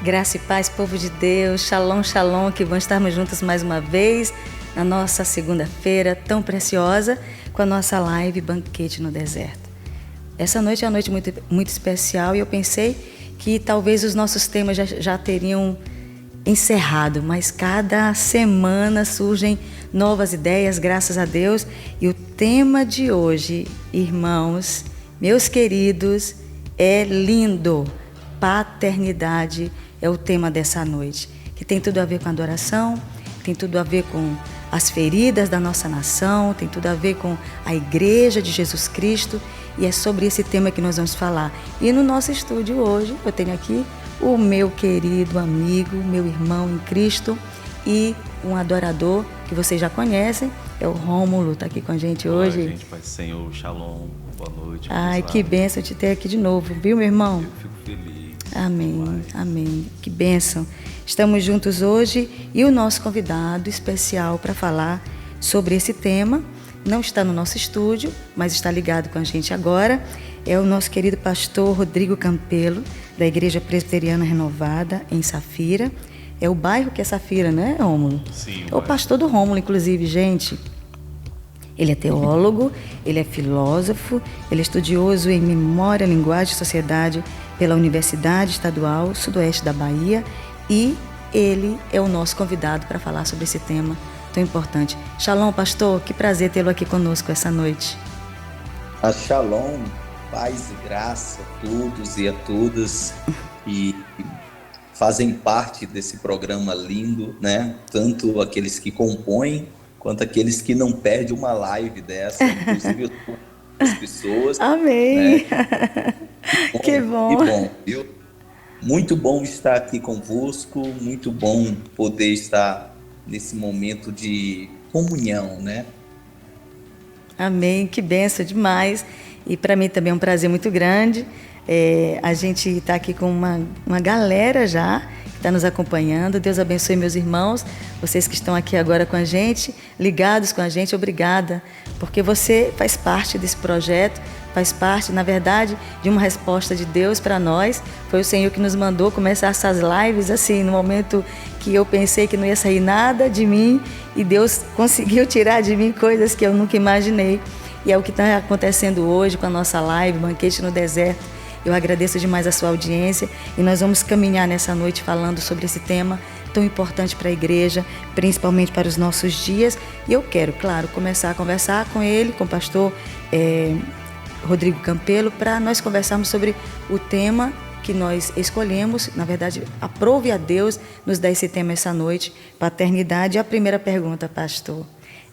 Graça e paz, povo de Deus, shalom, shalom, que bom estarmos juntos mais uma vez na nossa segunda-feira tão preciosa com a nossa live Banquete no Deserto. Essa noite é uma noite muito especial e eu pensei que talvez os nossos temas já teriam encerrado, mas cada semana surgem novas ideias, graças a Deus. E o tema de hoje, irmãos, meus queridos, é lindo. Paternidade é o tema dessa noite, que tem tudo a ver com adoração, tem tudo a ver com as feridas da nossa nação, tem tudo a ver com a Igreja de Jesus Cristo, e é sobre esse tema que nós vamos falar. E no nosso estúdio hoje, eu tenho aqui o meu querido amigo, meu irmão em Cristo e um adorador que vocês já conhecem, é o Rômulo, está aqui com a gente hoje. Olá, gente, Pai do Senhor, shalom, boa noite. Ai, que bênção te ter aqui de novo, viu, meu irmão? Eu fico feliz. Amém, amém. Que bênção. Estamos juntos hoje e o nosso convidado especial para falar sobre esse tema não está no nosso estúdio, mas está ligado com a gente agora. É o nosso querido pastor Rodrigo Campelo, da Igreja Presbiteriana Renovada, em Safira. É o bairro que é Safira, né, Rômulo? Sim. É o pastor do Rômulo, inclusive, gente. Ele é teólogo, ele é filósofo, ele é estudioso em Memória, Linguagem e Sociedade pela Universidade Estadual Sudoeste da Bahia, e ele é o nosso convidado para falar sobre esse tema tão importante. Shalom, pastor, que prazer tê-lo aqui conosco essa noite. Shalom, paz e graça a todos e a todas que fazem parte desse programa lindo, né? Tanto aqueles que compõem, quanto aqueles que não perdem uma live dessa, inclusive as pessoas. Amém. Né? Que bom. Que bom, viu? Muito bom estar aqui convosco, muito bom poder estar nesse momento de comunhão, né? Amém, que benção demais. E para mim também é um prazer muito grande. A gente está aqui com uma galera já que está nos acompanhando. Deus abençoe meus irmãos, vocês que estão aqui agora com a gente, ligados com a gente, obrigada, porque você faz parte desse projeto, faz parte, na verdade, de uma resposta de Deus para nós. Foi o Senhor que nos mandou começar essas lives, assim, no momento que eu pensei que não ia sair nada de mim, e Deus conseguiu tirar de mim coisas que eu nunca imaginei. E é o que está acontecendo hoje com a nossa live, Banquete no Deserto. Eu agradeço demais a sua audiência e nós vamos caminhar nessa noite falando sobre esse tema tão importante para a igreja, principalmente para os nossos dias. E eu quero, claro, começar a conversar com ele, com o pastor Rodrigo Campelo, para nós conversarmos sobre o tema que nós escolhemos. Na verdade, aprove a Deus nos dar esse tema essa noite, paternidade. A primeira pergunta, pastor,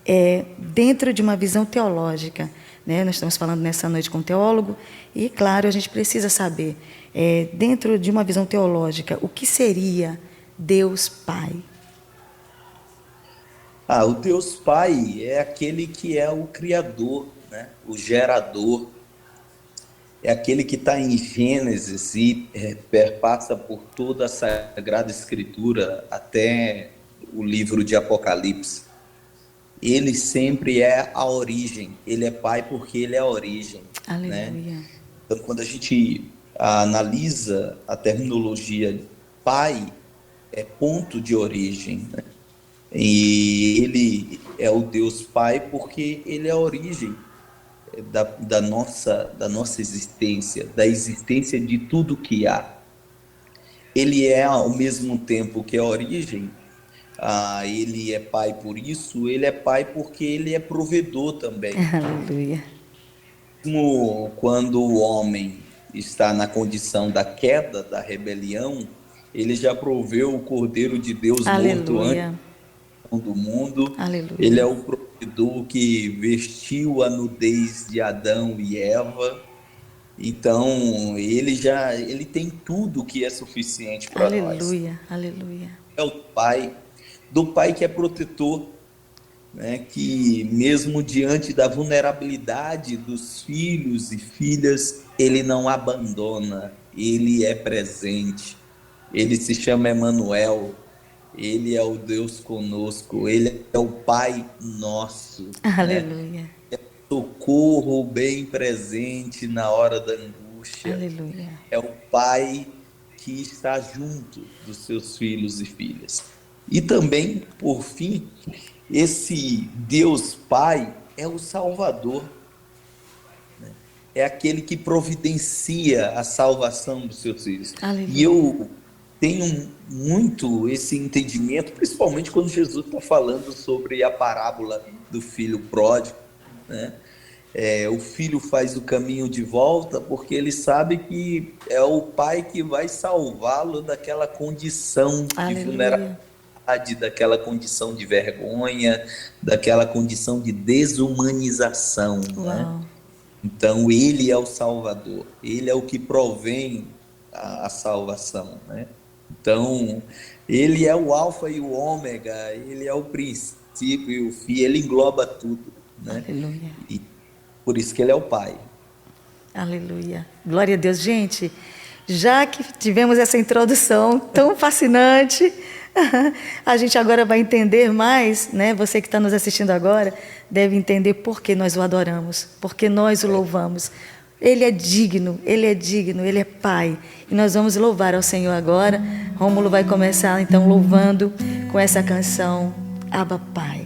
é dentro de uma visão teológica, né? Nós estamos falando nessa noite com um teólogo e, claro, a gente precisa saber, dentro de uma visão teológica, o que seria Deus Pai? O Deus Pai é aquele que é o Criador, né? O gerador. É aquele que está em Gênesis e perpassa por toda a Sagrada Escritura até o livro de Apocalipse. Ele sempre é a origem, ele é pai porque ele é a origem. Aleluia. Né? Então, quando a gente analisa a terminologia pai, é ponto de origem. Né? E ele é o Deus Pai porque ele é a origem da nossa existência, da existência de tudo que há. Ele é, ao mesmo tempo que é a origem, ele é pai por isso, ele é pai porque ele é provedor também. Aleluia. Mesmo quando o homem está na condição da queda, da rebelião, ele já proveu o Cordeiro de Deus morto antes do mundo. Aleluia. Ele é o provedor que vestiu a nudez de Adão e Eva. Então, ele tem tudo que é suficiente para nós. Aleluia, aleluia. É o pai, do pai que é protetor, né? Que mesmo diante da vulnerabilidade dos filhos e filhas, ele não abandona, ele é presente. Ele se chama Emanuel, ele é o Deus conosco, ele é o Pai nosso. Aleluia. Né? É o socorro bem presente na hora da angústia. Aleluia. É o Pai que está junto dos seus filhos e filhas. E também, por fim, esse Deus Pai é o Salvador, né? É aquele que providencia a salvação dos seus filhos. Aleluia. E eu tenho muito esse entendimento, principalmente quando Jesus está falando sobre a parábola do filho pródigo, né? O filho faz o caminho de volta porque ele sabe que é o pai que vai salvá-lo daquela condição de Aleluia. vulnerabilidade, daquela condição de vergonha, daquela condição de desumanização, né? Uau. Então ele é o Salvador, ele é o que provém a salvação, né? Então ele é o alfa e o ômega, ele é o princípio e o fim, ele engloba tudo, né? Aleluia. E por isso que ele é o Pai. Aleluia. Glória a Deus. Gente, já que tivemos essa introdução tão fascinante, a gente agora vai entender mais, né? Você que está nos assistindo agora deve entender por que nós o adoramos, por que nós o louvamos. Ele é digno, ele é Pai. E nós vamos louvar ao Senhor agora. Rômulo vai começar então louvando com essa canção, Abba Pai.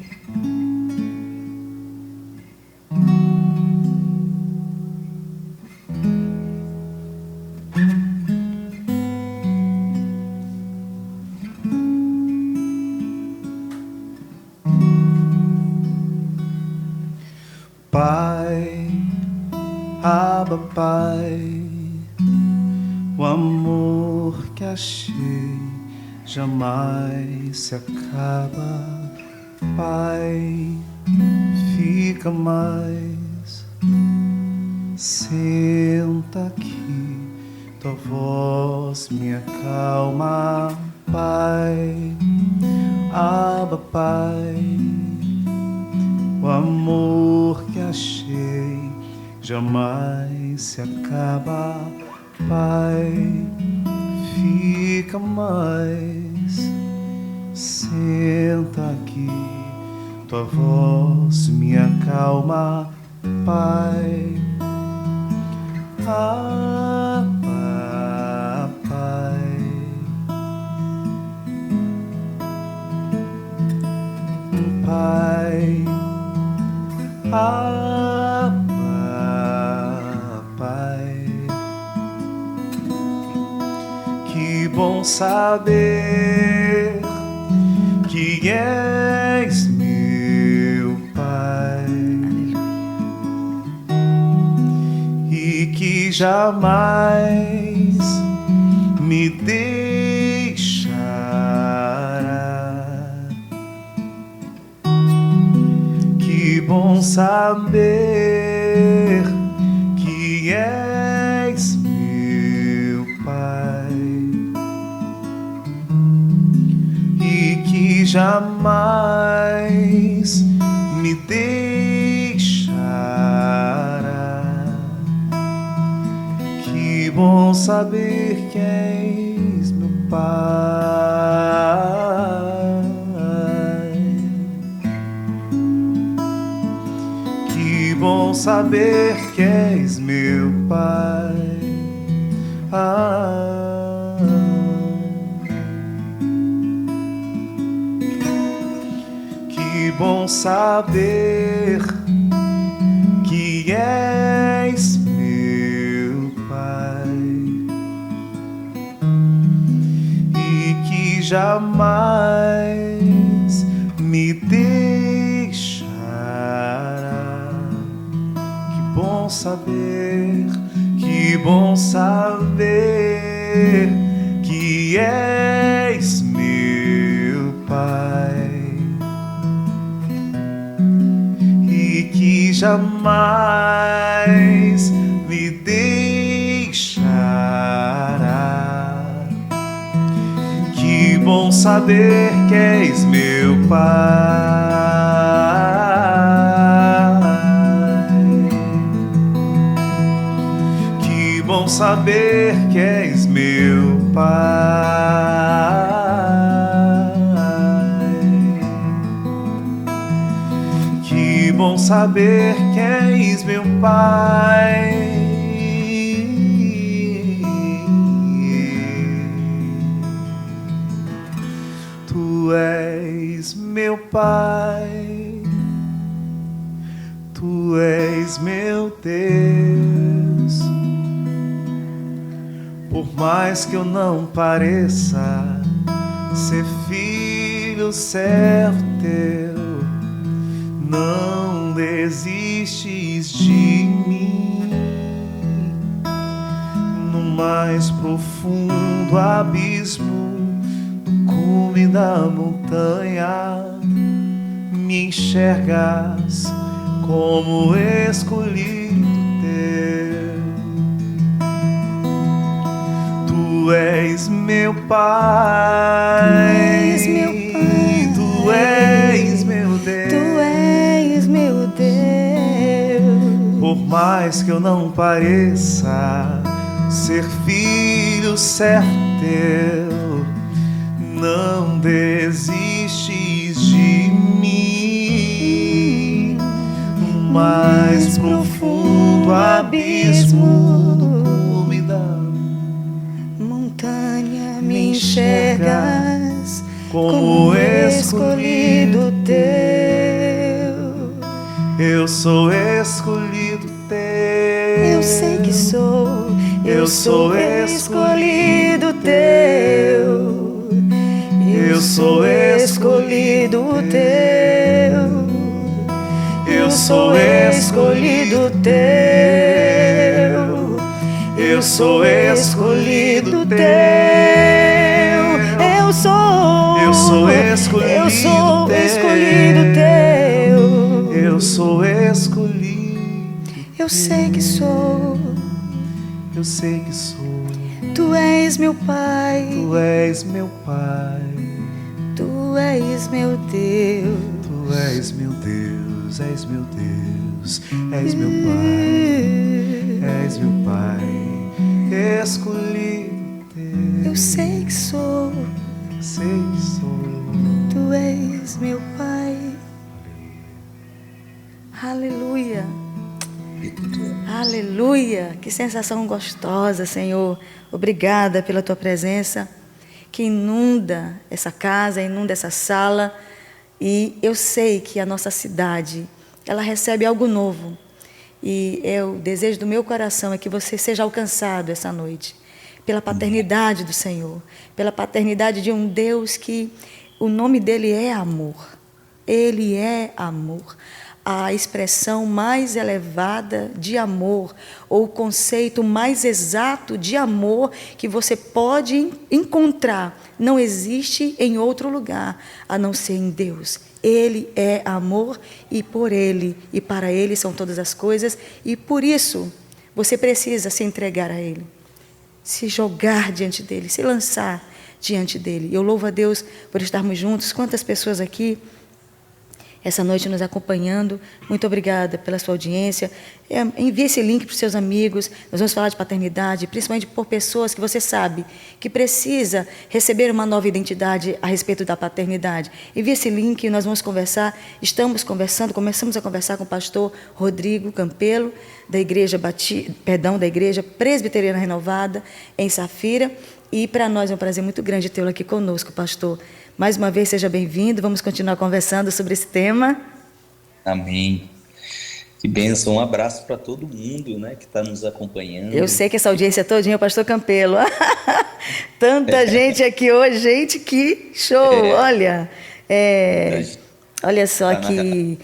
Pai, Abba Pai, o amor que achei jamais se acaba. Pai, fica mais, senta aqui, tua voz me acalma. Pai, Abba Pai, o amor que achei jamais se acaba. Pai, fica mais, senta aqui, tua voz me acalma. Pai, Abba, Pai, Pai, Abba, Pai, que bom saber que és meu Pai e que jamais me deixará. Que bom saber que és meu Pai e que jamais me deixará. Que bom saber que és meu Pai. Que bom saber que és meu Pai. Que bom saber que és meu Pai e que jamais me deixará. Que bom saber que és meu Pai e que jamais me deixará. Que bom saber que és meu Pai. Que bom saber que és meu Pai. Que bom saber que és meu Pai. Pai, Tu és meu Deus. Por mais que eu não pareça ser filho certo Teu, não desistes de mim. No mais profundo abismo, no cume da montanha, me enxergas como escolhido Teu. Tu és meu Pai, Tu és meu Deus. Tu és meu Deus. Por mais que eu não pareça ser filho certo Teu, não desistes de mim. No mais profundo abismo, no cume da montanha, me enxergas como escolhido Teu. Eu sou escolhido Teu. Eu sei que sou. Eu sou escolhido Teu. Eu sou escolhido Teu. Eu sou escolhido Teu. Eu sou escolhido Teu. Eu sou. Eu sou escolhido Eu sou Teu. escolhido Teu. Eu sou escolhido. Eu sei que sou. Eu sei que sou. Tu és meu Pai. Tu és meu Pai. Tu és meu Deus. Tu és meu Deus. És meu Deus. És meu Pai. És meu Pai. Escolhido Teu. Eu sei que sou. Sei que sou. Tu és meu Pai. Aleluia. Aleluia. Que sensação gostosa, Senhor. Obrigada pela Tua presença que inunda essa casa, inunda essa sala. E eu sei que a nossa cidade, ela recebe algo novo. E o desejo do meu coração é que você seja alcançado essa noite pela paternidade do Senhor, pela paternidade de um Deus que o nome dele é amor. Ele é amor. A expressão mais elevada de amor, ou o conceito mais exato de amor que você pode encontrar, não existe em outro lugar, a não ser em Deus. Ele é amor e por Ele e para Ele são todas as coisas, e por isso você precisa se entregar a Ele, se jogar diante dEle, se lançar diante dEle. Eu louvo a Deus por estarmos juntos. Quantas pessoas aqui essa noite nos acompanhando. Muito obrigada pela sua audiência. Envie esse link para os seus amigos. Nós vamos falar de paternidade, principalmente por pessoas que você sabe que precisa receber uma nova identidade a respeito da paternidade. Envie esse link e nós vamos conversar. Começamos a conversar com o pastor Rodrigo Campelo, da Igreja Presbiteriana Renovada, em Safira. E para nós é um prazer muito grande tê-lo aqui conosco, pastor. Mais uma vez, seja bem-vindo. Vamos continuar conversando sobre esse tema. Amém. Que bênção. Um abraço para todo mundo, né, que está nos acompanhando. Eu sei que essa audiência todinha é o pastor Campelo. Tanta gente aqui hoje, gente, que show. Olha, olha só que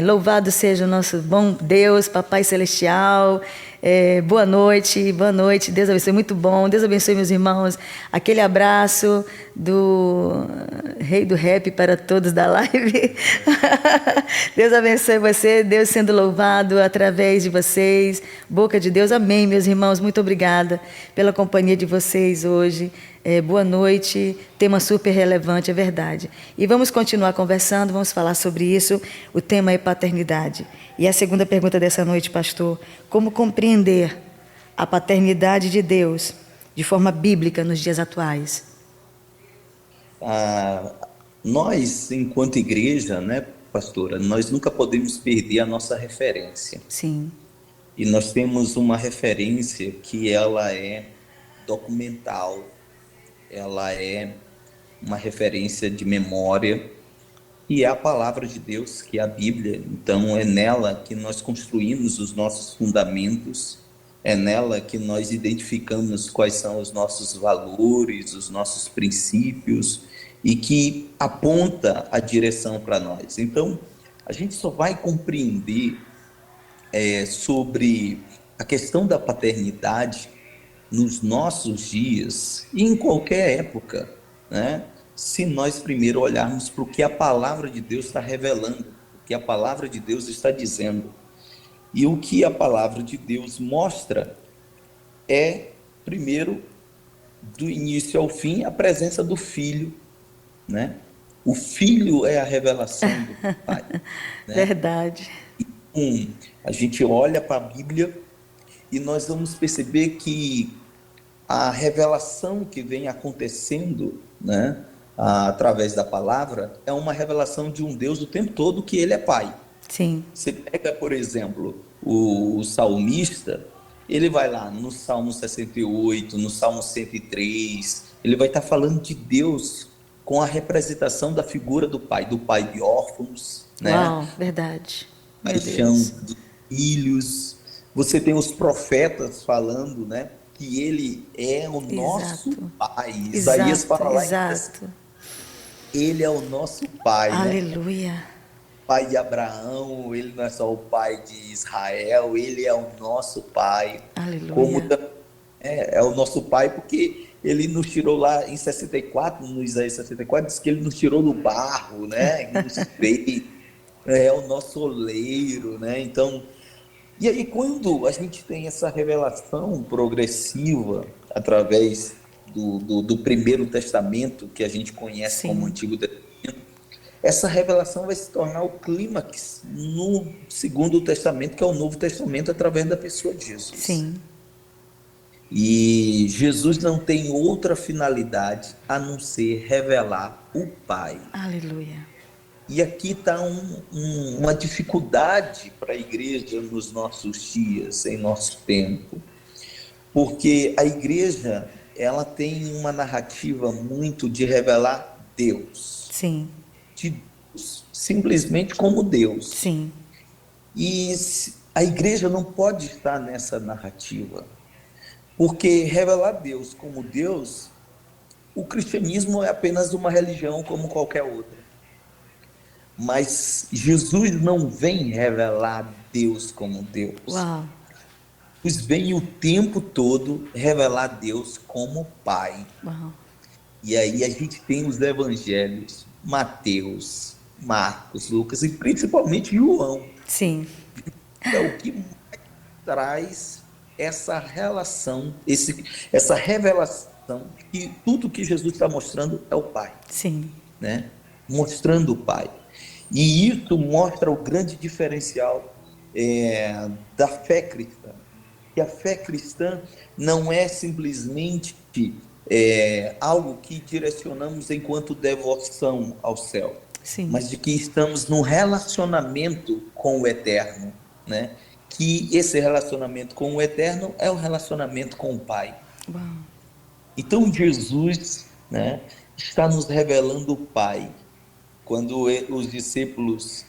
louvado seja o nosso bom Deus, Papai Celestial. Boa noite, Deus abençoe, muito bom, Deus abençoe meus irmãos, aquele abraço do rei do rap para todos da live. Deus abençoe você, Deus sendo louvado através de vocês, boca de Deus, amém meus irmãos, muito obrigada pela companhia de vocês hoje. Boa noite, tema super relevante, é verdade. E vamos continuar conversando, vamos falar sobre isso. O tema é paternidade. E a segunda pergunta dessa noite, pastor: como compreender a paternidade de Deus de forma bíblica nos dias atuais? Nós, enquanto igreja, né, pastora, nós nunca podemos perder a nossa referência. Sim. E nós temos uma referência que ela é documental, ela é uma referência de memória, que é a palavra de Deus, que é a Bíblia. Então, é nela que nós construímos os nossos fundamentos, é nela que nós identificamos quais são os nossos valores, os nossos princípios, e que aponta a direção para nós. Então, a gente só vai compreender sobre a questão da paternidade nos nossos dias e em qualquer época, né? Se nós primeiro olharmos para o que a palavra de Deus está revelando, o que a palavra de Deus está dizendo. E o que a palavra de Deus mostra é, primeiro, do início ao fim, a presença do Filho, né? O Filho é a revelação do Pai, né? Verdade. A gente olha para a Bíblia e nós vamos perceber que a revelação que vem acontecendo, né, através da palavra, é uma revelação de um Deus o tempo todo, que ele é Pai. Sim. Você pega, por exemplo, o salmista, ele vai lá no Salmo 68, no Salmo 103, ele vai estar falando de Deus com a representação da figura do pai de órfãos, né? Uau, verdade. Meu Paixão Deus. dos filhos. Você tem os profetas falando, né, que ele é o nosso Exato. pai. Isaías fala lá, Exato. ele é o nosso pai, né? Aleluia. Pai de Abraão, ele não é só o pai de Israel, ele é o nosso pai. Aleluia. Como é o nosso pai, porque ele nos tirou lá em 64, no Isaías 64, diz que ele nos tirou do barro, né? Nos fez, é o nosso oleiro, né? Então, e aí quando a gente tem essa revelação progressiva através do Primeiro Testamento, que a gente conhece como Antigo Testamento, essa revelação vai se tornar o clímax no Segundo Testamento, que é o Novo Testamento, através da pessoa de Jesus. Sim. E Jesus não tem outra finalidade a não ser revelar o Pai. Aleluia. E aqui está uma dificuldade para a igreja nos nossos dias, em nosso tempo, porque a igreja, ela tem uma narrativa muito de revelar Deus. Sim. De Deus, simplesmente como Deus. Sim. E a igreja não pode estar nessa narrativa, porque revelar Deus como Deus, o cristianismo é apenas uma religião como qualquer outra. Mas Jesus não vem revelar Deus como Deus. Uau. Jesus vem o tempo todo revelar Deus como Pai. Uau. E aí a gente tem os evangelhos, Mateus, Marcos, Lucas e principalmente João. Sim. É o que mais traz essa relação, essa revelação, que tudo que Jesus está mostrando é o Pai. Sim. Né? Mostrando o Pai. E isso mostra o grande diferencial da fé cristã. Que a fé cristã não é simplesmente algo que direcionamos enquanto devoção ao céu, Sim. mas de que estamos num relacionamento com o Eterno, né? Que esse relacionamento com o Eterno é o relacionamento com o Pai. Uau. Então Jesus, né, está nos revelando o Pai. Quando os discípulos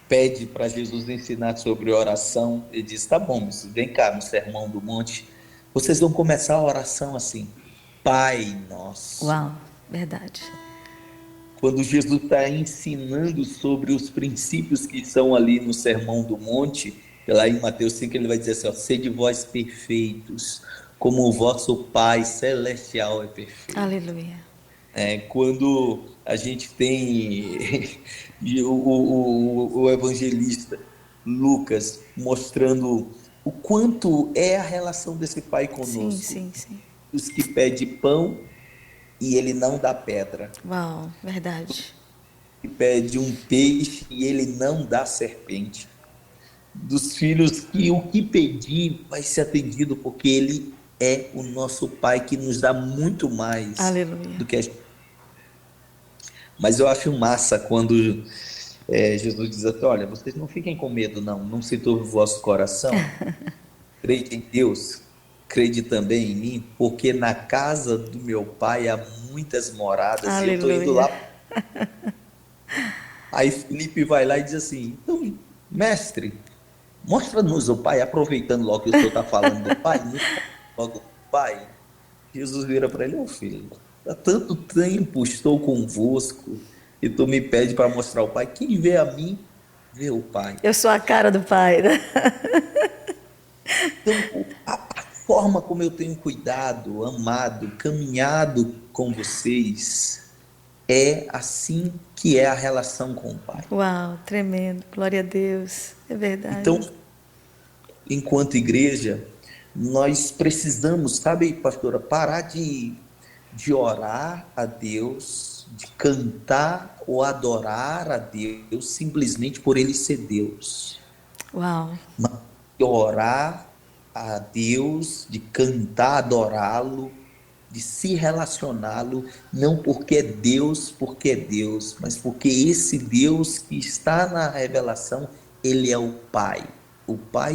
pedem para Jesus ensinar sobre oração, ele diz, tá bom, vem cá no Sermão do Monte, vocês vão começar a oração assim, Pai Nosso. Uau, verdade. Quando Jesus está ensinando sobre os princípios que estão ali no Sermão do Monte, lá em Mateus 5, ele vai dizer assim, ó, sede vós perfeitos, como o vosso Pai Celestial é perfeito. Aleluia. Quando a gente tem o evangelista Lucas mostrando o quanto é a relação desse Pai conosco. Sim. Os que pedem pão e ele não dá pedra. Uau, verdade. Os que pedem um peixe e ele não dá serpente. Dos filhos que o que pedir vai ser atendido, porque ele é o nosso Pai que nos dá muito mais. Aleluia. Do que a gente. Mas eu acho massa quando Jesus diz assim, olha, vocês não fiquem com medo não se turbe o vosso coração, crede em Deus, crede também em mim, porque na casa do meu Pai há muitas moradas. Aleluia. E eu estou indo lá Aí Felipe vai lá e diz assim: então, mestre, mostra-nos o Pai, aproveitando logo que o senhor está falando do Pai, nos mostra logo o Pai. Jesus vira para ele: ô filho, há tanto tempo estou convosco e tu me pede para mostrar o Pai. Quem vê a mim, vê o Pai. Eu sou a cara do Pai, né? Então, a forma como eu tenho cuidado, amado, caminhado com vocês, é assim que é a relação com o Pai. Uau, tremendo. Glória a Deus. É Então, verdade. enquanto igreja, nós precisamos, sabe, pastora, parar de orar a Deus, de cantar ou adorar a Deus simplesmente por Ele ser Deus. Uau. Mas de orar a Deus, de cantar, adorá-lo, de se relacioná-lo, não porque é Deus, mas porque esse Deus que está na revelação, Ele é o Pai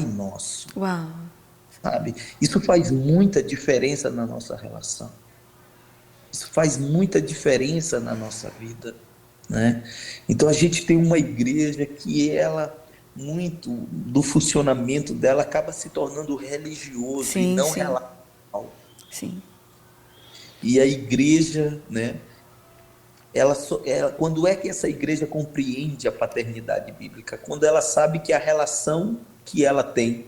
nosso, Uau. sabe? Isso faz muita diferença na nossa relação. Isso faz muita diferença na nossa vida, né? Então a gente tem uma igreja que ela, muito do funcionamento dela acaba se tornando religioso e Sim, não sim. relacional. Sim. E a igreja, né? Quando é que essa igreja compreende a paternidade bíblica? Quando ela sabe que a relação que ela tem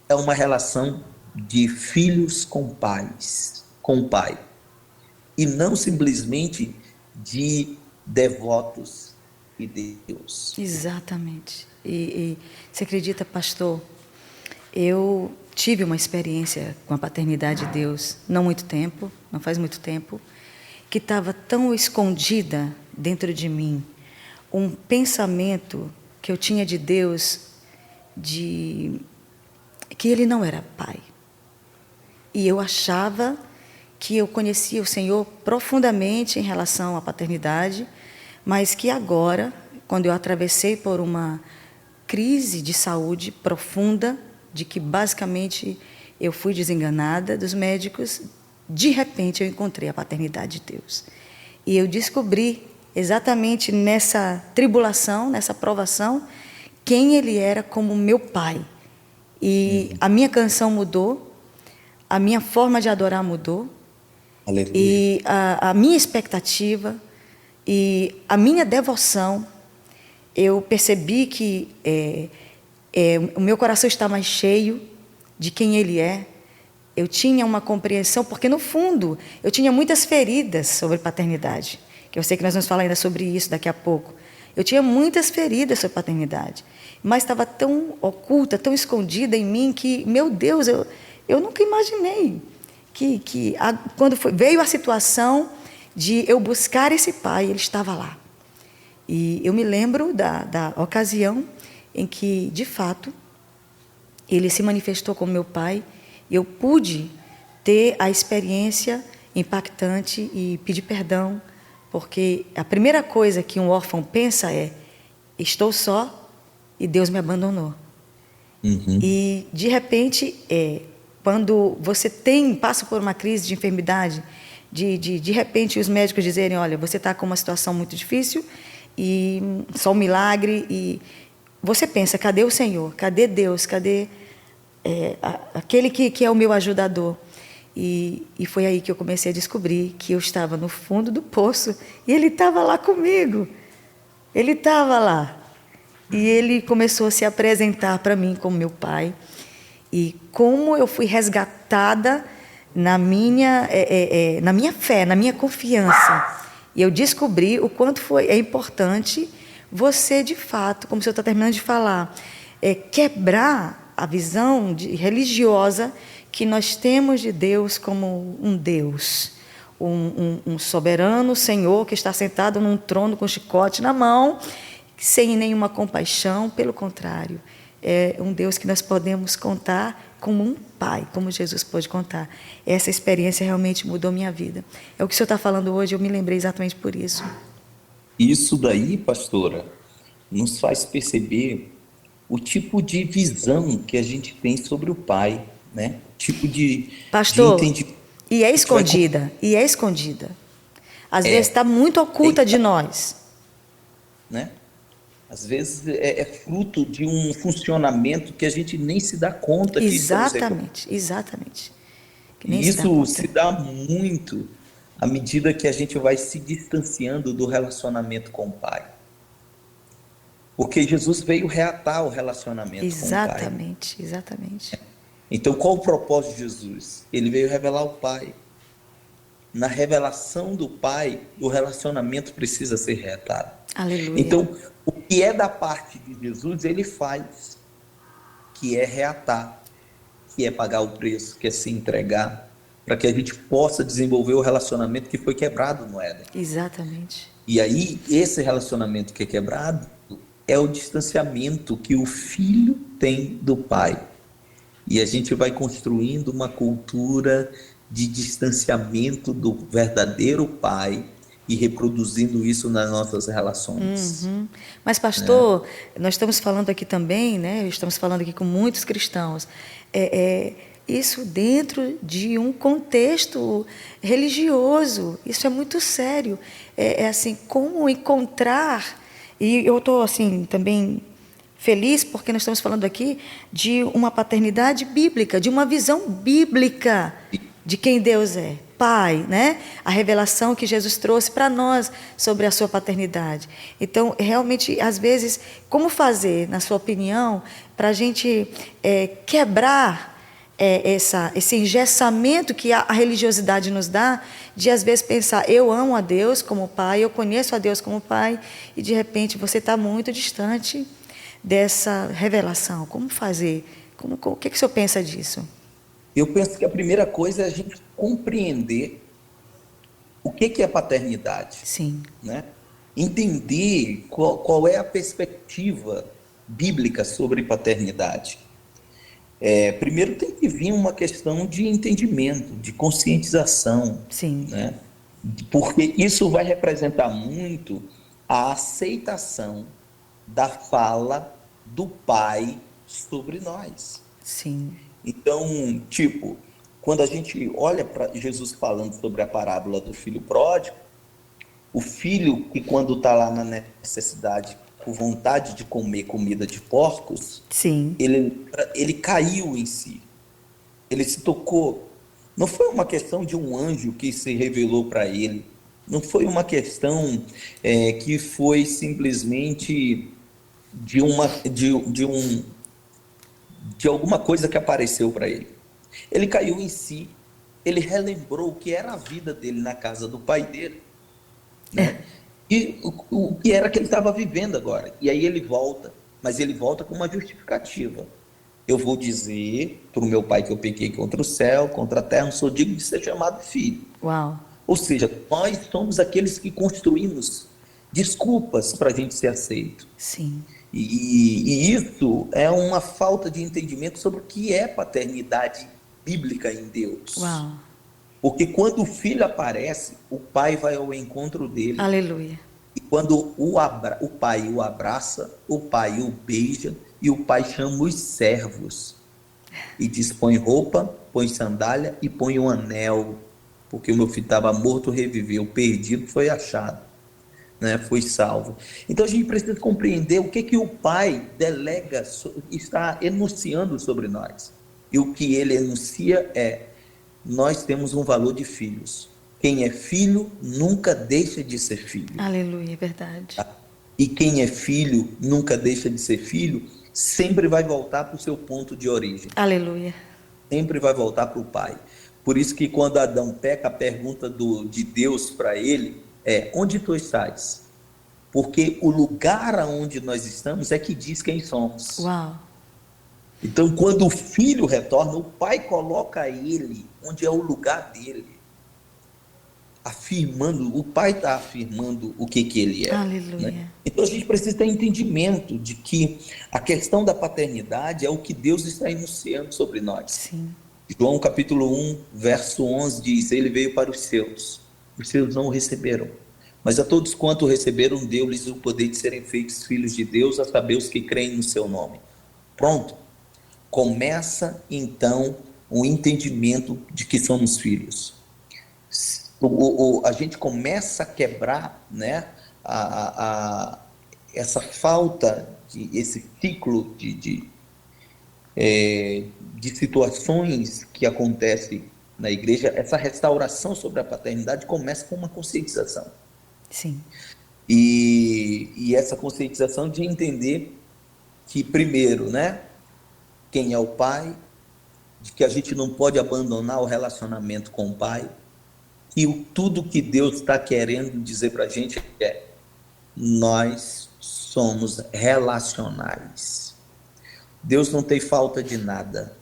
é uma relação de filhos com pais, com o pai, e não simplesmente de devotos de Deus. Exatamente. E você acredita, pastor? Eu tive uma experiência com a paternidade de Deus, não muito tempo, não faz muito tempo, que estava tão escondida dentro de mim, um pensamento que eu tinha de Deus, de que Ele não era pai. E eu achava que eu conhecia o Senhor profundamente em relação à paternidade, mas que agora, quando eu atravessei por uma crise de saúde profunda, de que basicamente eu fui desenganada dos médicos, de repente eu encontrei a paternidade de Deus. E eu descobri exatamente nessa tribulação, nessa provação, quem Ele era como meu pai. E a minha canção mudou, a minha forma de adorar mudou, Aleluia. e a minha expectativa e a minha devoção, eu percebi que o meu coração está mais cheio de quem Ele é. Eu tinha uma compreensão, porque no fundo eu tinha muitas feridas sobre paternidade, que eu sei que nós vamos falar ainda sobre isso daqui a pouco. Eu tinha muitas feridas sobre paternidade, mas estava tão oculta, tão escondida em mim que, meu Deus, eu nunca imaginei quando veio a situação de eu buscar esse pai, ele estava lá. E eu me lembro da ocasião em que, de fato, ele se manifestou como meu pai, e eu pude ter a experiência impactante e pedir perdão, porque a primeira coisa que um órfão pensa é: estou só e Deus me abandonou. E, de repente, quando você passa por uma crise de enfermidade, de repente os médicos dizerem: olha, você está com uma situação muito difícil e só um milagre, e você pensa: cadê o Senhor? Cadê Deus? Cadê aquele que é o meu ajudador? E foi aí que eu comecei a descobrir que eu estava no fundo do poço e Ele estava lá comigo. Ele estava lá. E Ele começou a se apresentar para mim como meu pai. E como eu fui resgatada na minha fé, na minha confiança. E eu descobri o quanto é importante você, de fato, como o senhor está terminando de falar, quebrar a visão religiosa que nós temos de Deus como um Deus, um soberano Senhor que está sentado num trono com chicote na mão, sem nenhuma compaixão. Pelo contrário, é um Deus que nós podemos contar como um pai, como Jesus pôde contar. Essa experiência realmente mudou minha vida. É o que o senhor está falando hoje, eu me lembrei exatamente por isso. Isso daí, pastora, nos faz perceber o tipo de visão que a gente tem sobre o pai, né? O tipo de Pastor, entendimento. e é escondida. Às vezes está muito oculta de nós. né? Às vezes é fruto de um funcionamento que a gente nem se dá conta que estamos reproduzindo. Exatamente, exatamente. Que nem E se dá isso conta. se dá muito à medida que a gente vai se distanciando do relacionamento com o Pai. Porque Jesus veio reatar o relacionamento com o Pai. Exatamente, exatamente. Então, qual o propósito de Jesus? Ele veio revelar o Pai. Na revelação do Pai, o relacionamento precisa ser reatado. Aleluia. Então, o que é da parte de Jesus, ele faz, que é reatar, que é pagar o preço, que é se entregar, para que a gente possa desenvolver o relacionamento que foi quebrado no Éden. Exatamente. E aí, esse relacionamento que é quebrado é o distanciamento que o filho tem do pai. E a gente vai construindo uma cultura de distanciamento do verdadeiro pai e reproduzindo isso nas nossas relações. Mas, pastor, nós estamos falando aqui também, né? Estamos falando aqui com muitos cristãos. Isso dentro de um contexto religioso. Isso é muito sério. Assim, como encontrar... E eu estou, assim, também feliz porque nós estamos falando aqui de uma paternidade bíblica, de uma visão bíblica de quem Deus é. Pai, né? A revelação que Jesus trouxe para nós sobre a sua paternidade. Então, realmente, às vezes, como fazer, na sua opinião, para a gente quebrar esse engessamento que a religiosidade nos dá, de às vezes pensar, eu amo a Deus como pai, eu conheço a Deus como pai, e de repente você está muito distante dessa revelação. Como fazer? O que o senhor pensa disso? Eu penso que a primeira coisa é a gente compreender o que é paternidade. Sim. Né? Entender qual é a perspectiva bíblica sobre paternidade. Primeiro tem que vir uma questão de entendimento, de conscientização. Sim. Né? Porque isso vai representar muito a aceitação da fala do Pai sobre nós. Sim. Então, tipo, quando a gente olha para Jesus falando sobre a parábola do filho pródigo, o filho que quando está lá na necessidade, com vontade de comer comida de porcos, sim, ele caiu em si, ele se tocou. Não foi uma questão de um anjo que se revelou para ele, não foi uma questão que foi simplesmente de alguma coisa que apareceu para ele. Ele caiu em si, ele relembrou o que era a vida dele na casa do pai dele, né? E o que era que ele estava vivendo agora. E aí ele volta, mas ele volta com uma justificativa. Eu vou dizer para o meu pai que eu pequei contra o céu, contra a terra, não sou digno de ser chamado filho. Uau. Ou seja, nós somos aqueles que construímos desculpas para a gente ser aceito. Sim. E isso é uma falta de entendimento sobre o que é paternidade bíblica em Deus. Uau. Porque quando o filho aparece, o pai vai ao encontro dele. Aleluia. E quando o pai o abraça, o pai o beija e o pai chama os servos. E diz, põe roupa, põe sandália e põe um anel. Porque o meu filho estava morto, reviveu, perdido, foi achado. Né, foi salvo. Então a gente precisa compreender o que o pai delega, está enunciando sobre nós. E o que ele enuncia é: nós temos um valor de filhos. Quem é filho nunca deixa de ser filho. Aleluia, é verdade. E quem é filho nunca deixa de ser filho, sempre vai voltar para o seu ponto de origem. Aleluia. Sempre vai voltar para o pai. Por isso que quando Adão peca, a pergunta de Deus para ele é: onde tu estás? Porque o lugar aonde nós estamos é que diz quem somos. Uau. Então, quando o filho retorna, o pai coloca ele onde é o lugar dele. Afirmando, o pai está afirmando o que ele é. Aleluia. Né? Então, a gente precisa ter entendimento de que a questão da paternidade é o que Deus está enunciando sobre nós. Sim. João capítulo 1, verso 11 diz: ele veio para os seus não o receberam, mas a todos quanto o receberam, deu-lhes o poder de serem feitos filhos de Deus, a saber os que creem no seu nome. Pronto. Começa então o entendimento de que somos filhos. A gente começa a quebrar, né, essa falta esse ciclo de situações que acontecem na igreja, essa restauração sobre a paternidade começa com uma conscientização. Sim. E essa conscientização de entender que, primeiro, né, quem é o pai, de que a gente não pode abandonar o relacionamento com o pai, e tudo que Deus está querendo dizer para a gente é: nós somos relacionais. Deus não tem falta de nada.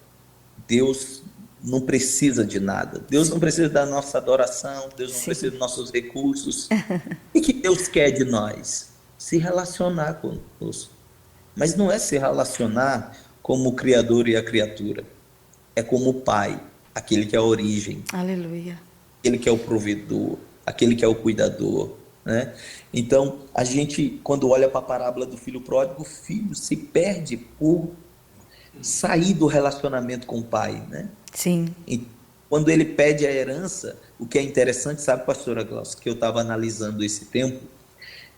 Deus não precisa de nada. Deus não precisa da nossa adoração. Deus não precisa dos nossos recursos. O que Deus quer de nós? Se relacionar conosco. Mas não é se relacionar como o Criador e a criatura. É como o Pai, aquele que é a origem. Aleluia. Aquele que é o provedor, aquele que é o cuidador, né? Então, a gente, quando olha para a parábola do filho pródigo, o filho se perde por sair do relacionamento com o pai, né? Sim. E quando ele pede a herança, o que é interessante, sabe, pastora Glaucia, que eu estava analisando esse tempo,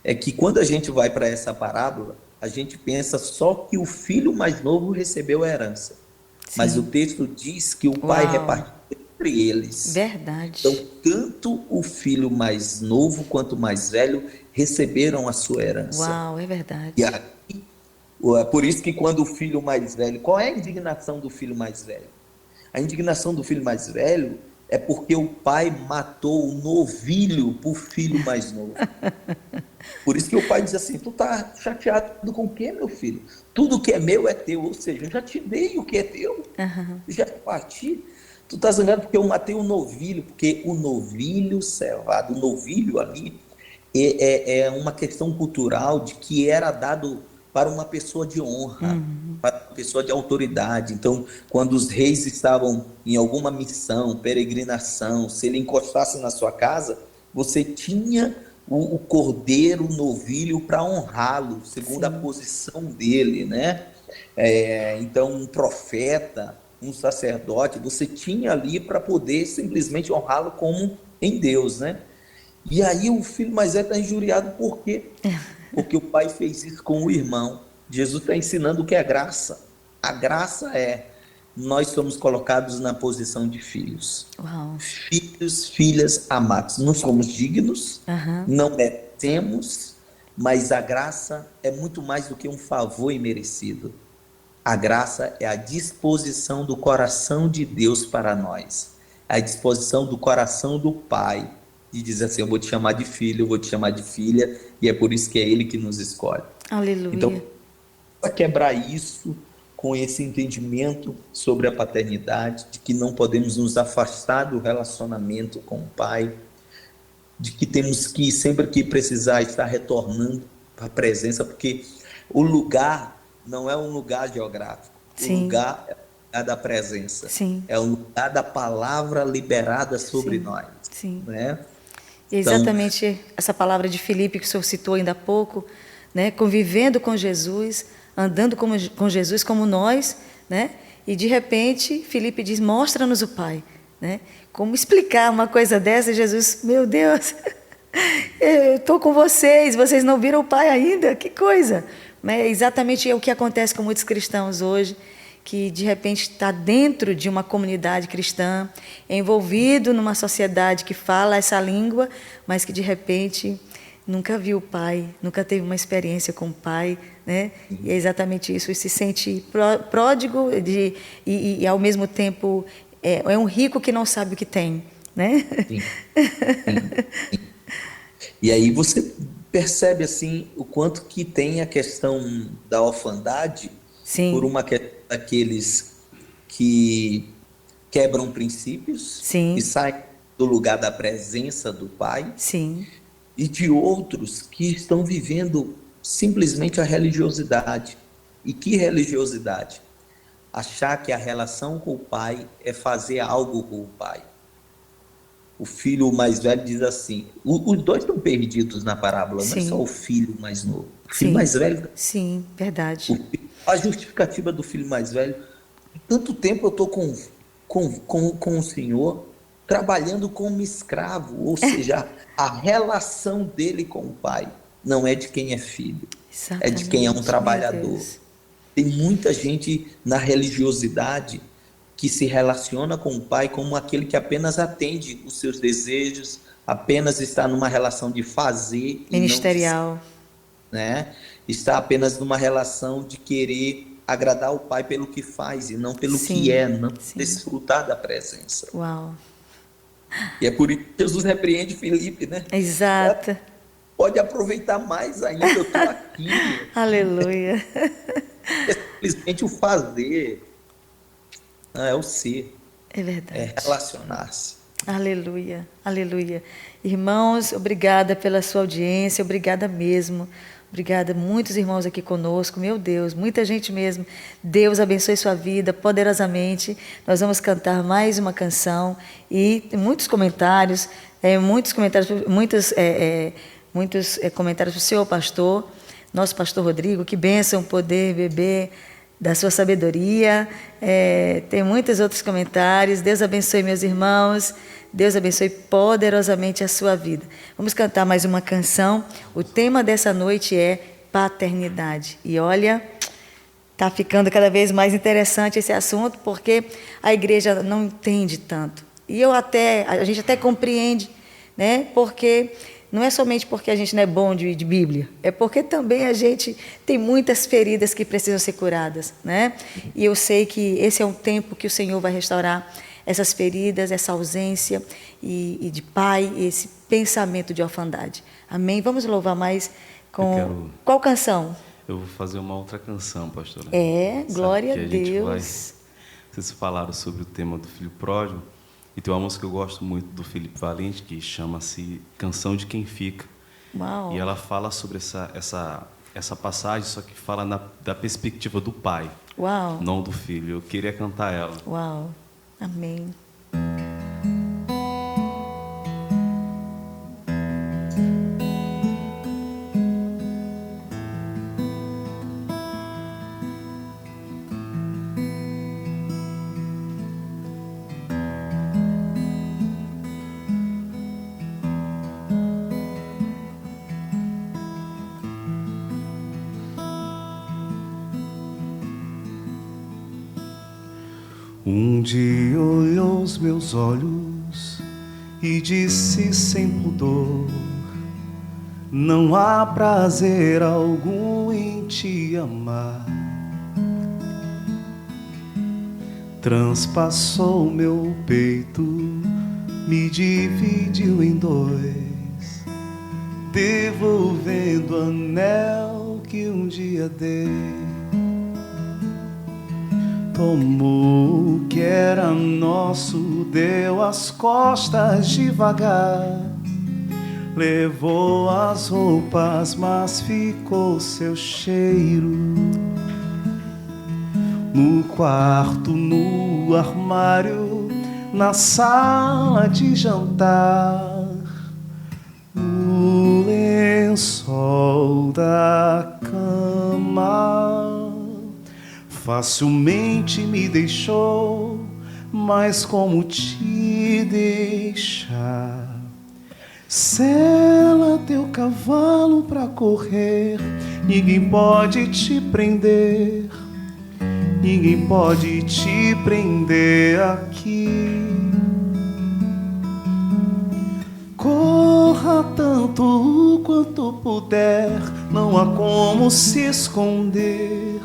é que quando a gente vai para essa parábola, a gente pensa só que o filho mais novo recebeu a herança. Sim. Mas o texto diz que o pai repartiu entre eles. Verdade. Então, tanto o filho mais novo quanto o mais velho receberam a sua herança. Uau, é verdade. E aqui, por isso que quando o filho mais velho... Qual é a indignação do filho mais velho? A indignação do filho mais velho é porque o pai matou o novilho para o filho mais novo. Por isso que o pai diz assim: tu está chateado com o quê, meu filho? Tudo que é meu é teu, ou seja, eu já te dei o que é teu, já reparti. Tu está zangado porque eu matei o novilho, porque o novilho cevado, o novilho ali é uma questão cultural de que era dado para uma pessoa de honra, para uma pessoa de autoridade. Então, quando os reis estavam em alguma missão, peregrinação, se ele encostasse na sua casa, você tinha o cordeiro, o novilho, para honrá-lo, segundo a posição dele, né? Então, um profeta, um sacerdote, você tinha ali para poder simplesmente honrá-lo como em Deus, né? E aí o filho mais velho está injuriado por quê? Porque o pai fez isso com o irmão. Jesus está ensinando o que é graça. A graça é: nós somos colocados na posição de filhos. Uau. Filhos, filhas amados. Não somos dignos, não merecemos, mas a graça é muito mais do que um favor imerecido. A graça é a disposição do coração de Deus para nós, a disposição do coração do Pai, de dizer assim: eu vou te chamar de filho, eu vou te chamar de filha, e é por isso que é Ele que nos escolhe. Aleluia. Então, para quebrar isso, com esse entendimento sobre a paternidade, de que não podemos nos afastar do relacionamento com o Pai, de que temos que, sempre que precisar, estar retornando à presença, porque o lugar não é um lugar geográfico. Sim. O lugar é o lugar da presença. Sim. É o lugar da palavra liberada sobre nós. Sim. Né? E exatamente essa palavra de Filipe que o senhor citou ainda há pouco, né? Convivendo com Jesus, andando com Jesus como nós, né? E de repente Filipe diz: mostra-nos o Pai, né? Como explicar uma coisa dessa? Jesus: meu Deus, eu estou com vocês não viram o Pai ainda? Que coisa! É exatamente o que acontece com muitos cristãos hoje, que de repente está dentro de uma comunidade cristã, envolvido numa sociedade que fala essa língua, mas que de repente nunca viu o Pai, nunca teve uma experiência com o Pai, né? E é exatamente isso, se sente pródigo e ao mesmo tempo é um rico que não sabe o que tem, né? Sim. E aí você percebe assim o quanto que tem a questão da orfandade. Sim. Por uma questão daqueles que quebram princípios. Sim. E saem do lugar da presença do Pai. Sim. E de outros que estão vivendo simplesmente a religiosidade. E que religiosidade? Achar que a relação com o Pai é fazer algo com o Pai. O filho mais velho diz assim, os dois estão perdidos na parábola, não é só o filho mais novo. O filho mais velho... Sim, verdade. A justificativa do filho mais velho: tanto tempo eu estou com o Senhor, trabalhando como escravo, ou seja, a relação dele com o Pai não é de quem é filho, é de Exatamente, quem é um meu trabalhador. Deus. Tem muita gente na religiosidade que se relaciona com o pai como aquele que apenas atende os seus desejos, apenas está numa relação de fazer e não de ser, Ministerial. né? Está apenas numa relação de querer agradar o pai pelo que faz e não pelo que Sim, é, não sim. desfrutar da presença. Uau. E é por isso que Jesus repreende Filipe, né? Exato. Pode aproveitar mais ainda, eu estou aqui. Aleluia. É simplesmente o fazer, não é o ser, É é verdade. relacionar-se. Aleluia, aleluia. Irmãos, obrigada pela sua audiência, obrigada mesmo. Obrigada, muitos irmãos aqui conosco, meu Deus, muita gente mesmo. Deus abençoe sua vida poderosamente. Nós vamos cantar mais uma canção e muitos comentários, muitos comentários para o senhor pastor, nosso pastor Rodrigo. Que bênção poder beber da sua sabedoria. Tem muitos outros comentários. Deus abençoe, meus irmãos. Deus abençoe poderosamente a sua vida. Vamos cantar mais uma canção. O tema dessa noite é paternidade. E olha, está ficando cada vez mais interessante esse assunto, porque a igreja não entende tanto. E a gente até compreende, né? Porque não é somente porque a gente não é bom de Bíblia, é porque também a gente tem muitas feridas que precisam ser curadas, né? E eu sei que esse é um tempo que o Senhor vai restaurar essas feridas, essa ausência e de pai, esse pensamento de orfandade. Amém? Vamos louvar mais com... Qual canção? Eu vou fazer uma outra canção, pastora. Glória a Deus. Vocês falaram sobre o tema do filho pródigo, e tem uma música que eu gosto muito do Felipe Valente, que chama-se Canção de Quem Fica. Uau. E ela fala sobre essa passagem, só que fala da perspectiva do pai, Uau. não do filho. Eu queria cantar ela. Uau. Amém. Um dia olhou os meus olhos e disse sem pudor: não há prazer algum em te amar. Transpassou meu peito, me dividiu em dois, devolvendo o anel que um dia dei. Tomou o que era nosso, deu as costas devagar. Levou as roupas, mas ficou seu cheiro. No quarto, no armário, na sala de jantar, no lençol da cama. Facilmente me deixou, mas como te deixar? Sela teu cavalo pra correr, ninguém pode te prender, ninguém pode te prender aqui. Corra tanto quanto puder, não há como se esconder.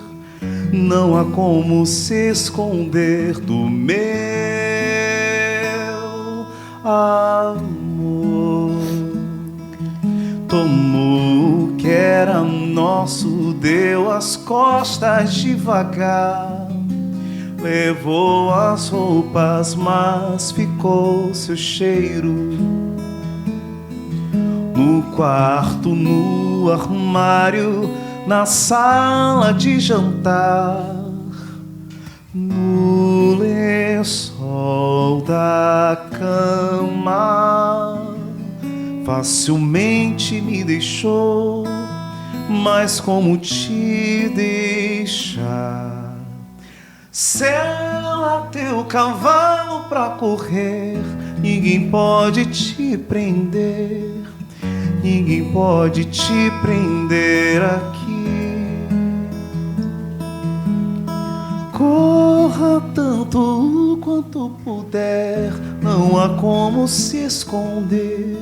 Não há como se esconder do meu amor. Tomou o que era nosso, deu as costas devagar. Levou as roupas, mas ficou seu cheiro. No quarto, no armário, na sala de jantar, no lençol da cama. Facilmente me deixou, mas como te deixar? Sela teu cavalo pra correr, ninguém pode te prender, ninguém pode te prender aqui. Corra tanto quanto puder, não há como se esconder,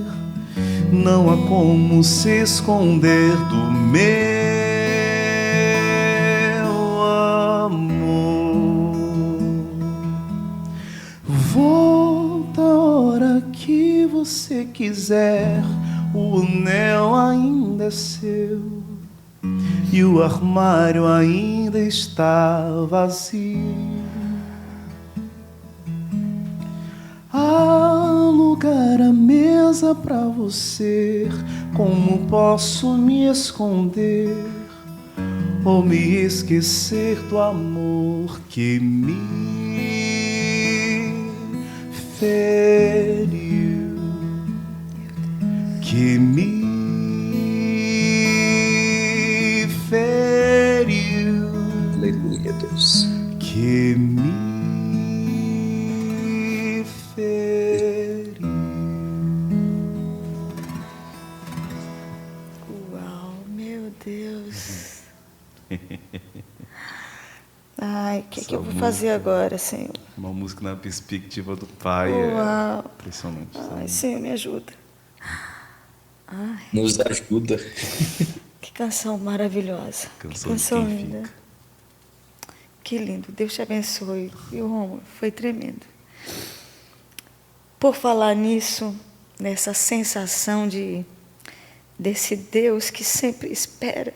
não há como se esconder do meu amor. Volta a hora que você quiser, o anel ainda é seu e o armário ainda está vazio. Há lugar à mesa pra você, como posso me esconder ou me esquecer do amor que me feriu, que me feriu, Aleluia, Deus. que me feriu. Uau, meu Deus. Ai, o que eu vou fazer agora, Senhor? Uma música na perspectiva do pai Uau. é impressionante. Ai, sabe? Senhor, me ajuda. Nos ajuda. Que canção maravilhosa. Canção Que de canção quem linda. fica. Que lindo. Deus te abençoe. E o Romulo, foi tremendo. Por falar nisso, nessa sensação desse Deus que sempre espera.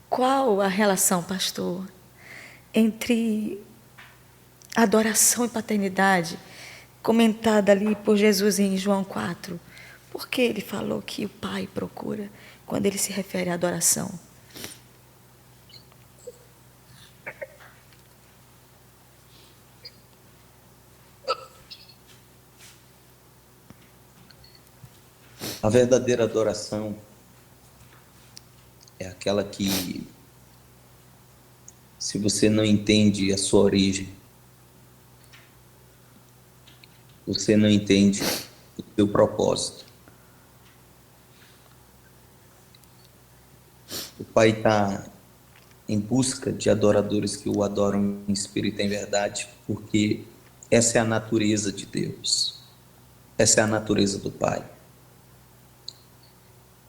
Qual a relação, pastor, entre adoração e paternidade, comentada ali por Jesus em João 4? Por que ele falou que o Pai procura quando ele se refere à adoração? A verdadeira adoração é aquela que, se você não entende a sua origem, você não entende o seu propósito. O Pai está em busca de adoradores que o adoram em espírito e em verdade, porque essa é a natureza de Deus. Essa é a natureza do Pai.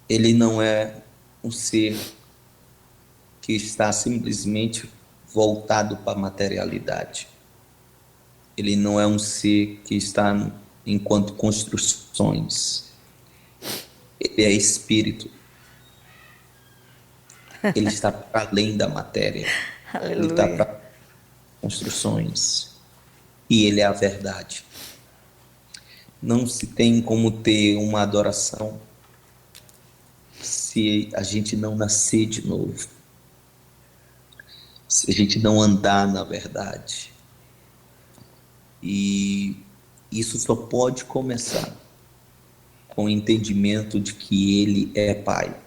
Ele não é um ser que está simplesmente voltado para a materialidade. Ele não é um ser que está enquanto construções. Ele é espírito. Ele está para além da matéria. Ele está Aleluia. para construções. E ele é a verdade. Não se tem como ter uma adoração se a gente não nascer de novo, se a gente não andar na verdade. E isso só pode começar com o entendimento de que Ele é Pai,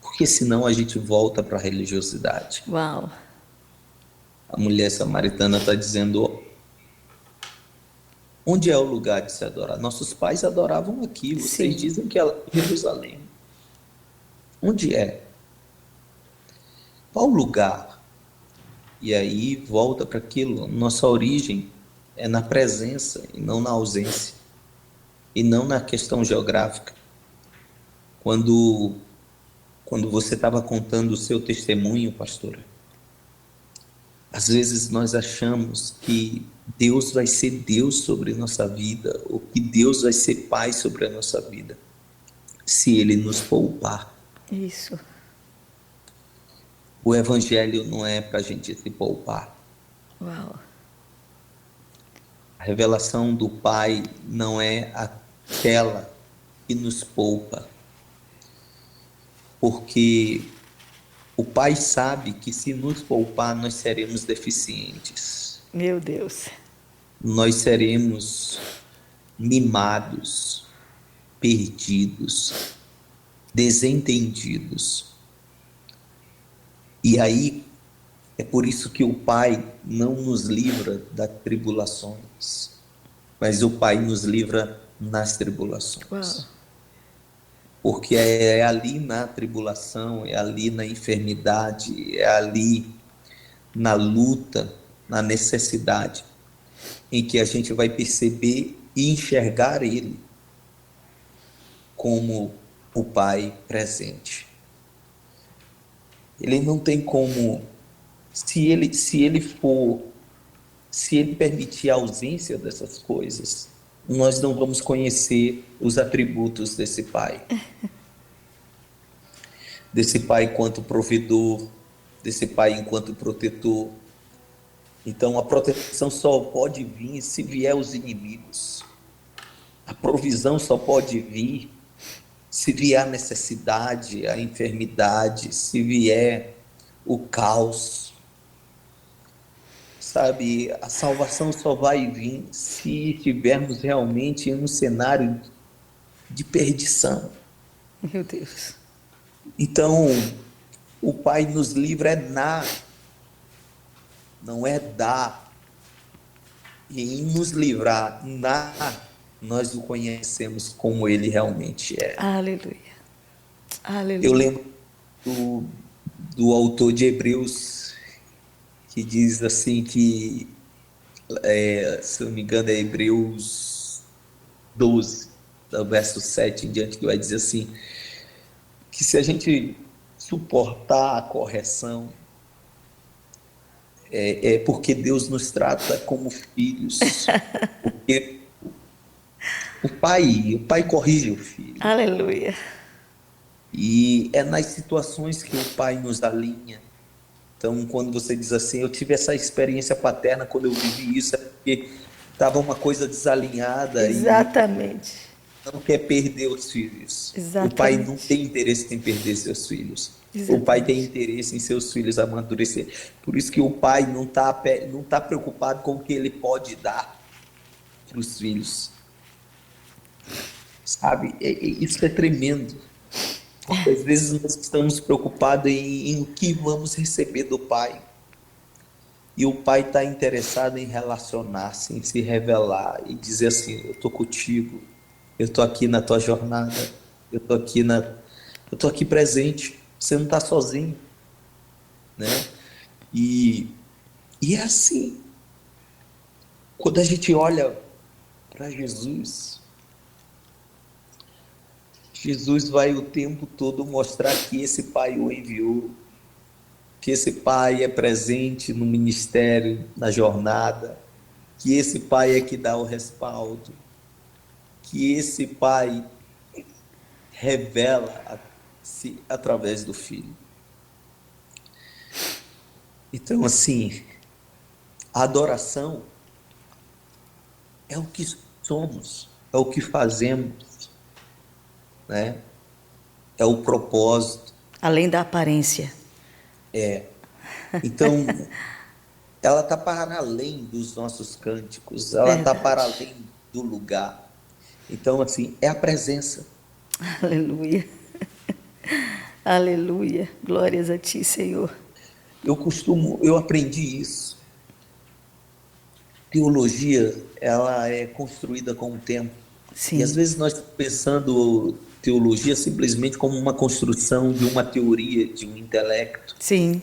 porque senão a gente volta para a religiosidade. Uau. A mulher samaritana está dizendo: onde é o lugar de se adorar? Nossos pais adoravam aqui, vocês Sim. dizem que é Jerusalém. Onde é? Qual lugar? E aí volta para aquilo. Nossa origem é na presença e não na ausência. E não na questão geográfica. Quando você estava contando o seu testemunho, pastora, às vezes nós achamos que Deus vai ser Deus sobre nossa vida, ou que Deus vai ser Pai sobre a nossa vida, se Ele nos poupar. Isso. O Evangelho não é para a gente se poupar. Uau. A revelação do Pai não é aquela que nos poupa. Porque o Pai sabe que se nos poupar, nós seremos deficientes. Meu Deus. Nós seremos mimados, perdidos, desentendidos. E aí, é por isso que o Pai não nos livra das tribulações. mas o Pai nos livra nas tribulações. Uau. Porque é ali na tribulação, é ali na enfermidade, é ali na luta, na necessidade, em que a gente vai perceber e enxergar Ele como o Pai presente. Ele não tem como, se ele permitir a ausência dessas coisas, nós não vamos conhecer os atributos desse Pai. Desse Pai enquanto provedor, desse Pai enquanto protetor. Então a proteção só pode vir se vier os inimigos. A provisão só pode vir se vier a necessidade, a enfermidade, se vier o caos. Sabe, a salvação só vai vir se estivermos realmente em um cenário de perdição. Meu Deus. Então, o Pai nos livra é não é dar. E em nos livrar, nós o conhecemos como Ele realmente é. Aleluia. Aleluia. Eu lembro do autor de Hebreus, que diz assim que, se não me engano, é Hebreus 12, do verso 7 em diante, que vai dizer assim, que se a gente suportar a correção, é porque Deus nos trata como filhos. Porque o pai corrige o filho. Aleluia. E é nas situações que o pai nos alinha. Então, quando você diz assim, eu tive essa experiência paterna, quando eu vivi isso, é porque estava uma coisa desalinhada. Exatamente. E não quer perder os filhos. Exatamente. O pai não tem interesse em perder seus filhos. Exatamente. O pai tem interesse em seus filhos amadurecer. Por isso que o pai não tá preocupado com o que ele pode dar para os filhos. Sabe? Isso é tremendo. Porque às vezes nós estamos preocupados em o que vamos receber do pai. E o pai está interessado em relacionar-se, em se revelar e dizer assim, eu estou contigo, eu estou aqui na tua jornada, eu estou aqui presente, você não está sozinho, né? E é assim, quando a gente olha para Jesus vai o tempo todo mostrar que esse pai o enviou, que esse pai é presente no ministério, na jornada, que esse pai é que dá o respaldo, que esse pai revela-se através do filho. Então, assim, a adoração é o que somos, é o que fazemos, né? É o propósito. Além da aparência. Então, ela está para além dos nossos cânticos, ela está para além do lugar. Então, assim, é a presença. Aleluia. Aleluia. Glórias a ti, Senhor. Eu aprendi isso. Teologia, ela é construída com o tempo. Sim. E às vezes nós estamos pensando teologia simplesmente como uma construção de uma teoria, de um intelecto. Sim.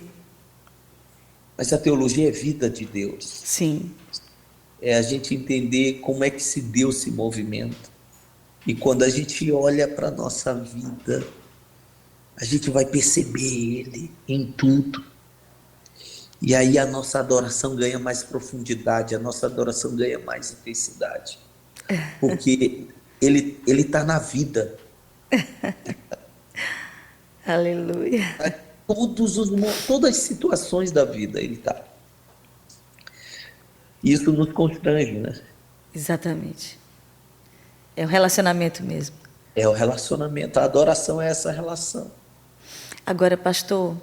Mas a teologia é vida de Deus. Sim. É a gente entender como é que esse Deus se movimenta. E quando a gente olha para a nossa vida, a gente vai perceber Ele em tudo. E aí a nossa adoração ganha mais profundidade, a nossa adoração ganha mais intensidade. Porque Ele está na vida. Aleluia. Todas as situações da vida Ele está. Isso nos constrange, né? Exatamente. É o relacionamento mesmo. É o relacionamento. A adoração é essa relação. Agora, pastor,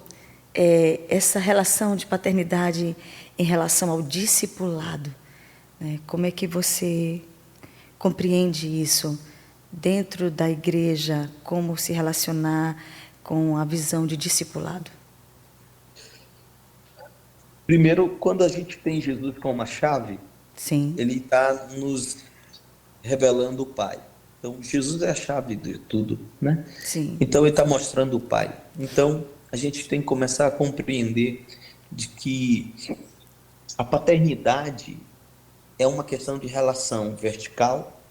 essa relação de paternidade em relação ao discipulado, né? Como é que você compreende isso dentro da igreja? Como se relacionar com a visão de discipulado? Primeiro, quando a gente tem Jesus como a chave, Sim. Ele está nos revelando o Pai. Então, Jesus é a chave de tudo, né? Sim, Então, ele está mostrando o Pai. Então, a gente tem que começar a compreender de que a paternidade é uma questão de relação vertical,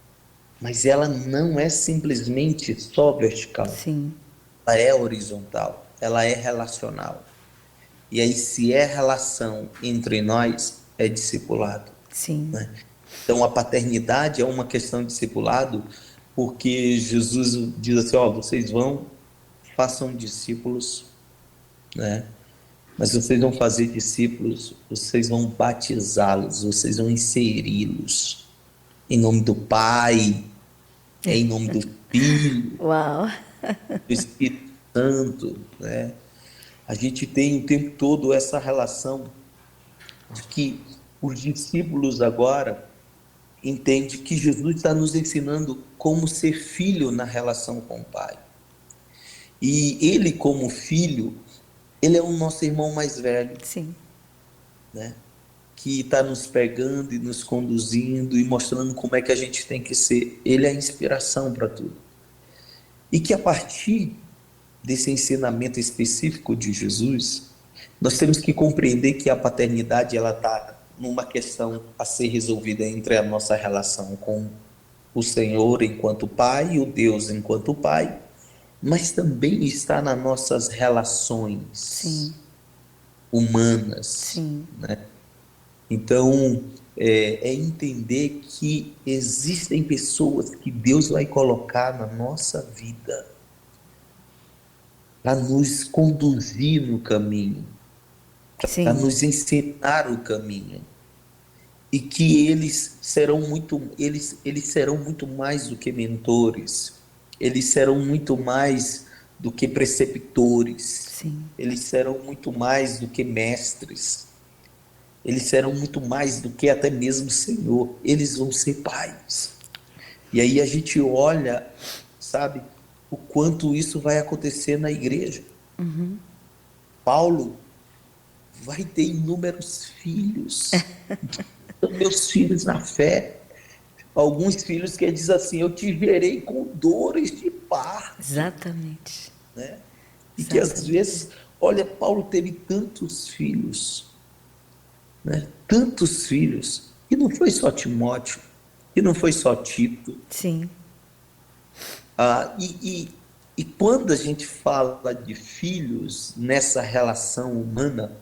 mas ela não é simplesmente só vertical. sim, Ela é horizontal, ela é relacional. E aí, se é relação entre nós, é discipulado, sim, né? Então, a paternidade é uma questão de discipulado, porque Jesus diz assim: ó, vocês vão, façam discípulos, né? Mas vocês vão fazer discípulos, vocês vão batizá-los, vocês vão inseri-los em nome do Pai, em nome do Filho, uau, do Espírito Santo, né? A gente tem o tempo todo essa relação de que os discípulos agora entendem que Jesus está nos ensinando como ser filho na relação com o Pai. E ele, como filho, ele é o nosso irmão mais velho, sim, né? Que está nos pegando e nos conduzindo e mostrando como é que a gente tem que ser. Ele é a inspiração para tudo. E que a partir desse ensinamento específico de Jesus, nós temos que compreender que a paternidade ela está numa questão a ser resolvida entre a nossa relação com o Senhor enquanto Pai e o Deus enquanto Pai, mas também está nas nossas relações sim, humanas, sim, né? Então, é entender que existem pessoas que Deus vai colocar na nossa vida para nos conduzir no caminho, para sim, nos ensinar o caminho, e que eles serão muito mais do que mentores, eles serão muito mais do que preceptores, sim, eles serão muito mais do que mestres, eles serão muito mais do que até mesmo Senhor, eles vão ser pais. E aí a gente olha, sabe, o quanto isso vai acontecer na igreja. Paulo vai ter inúmeros filhos, são meus filhos na fé. Alguns filhos que ele diz assim: eu te gerei com dores de parto, exatamente, né? E que às exatamente, vezes, olha, Paulo teve tantos filhos, né? Tantos filhos, e não foi só Timóteo, e não foi só Tito. sim, E quando a gente fala de filhos nessa relação humana,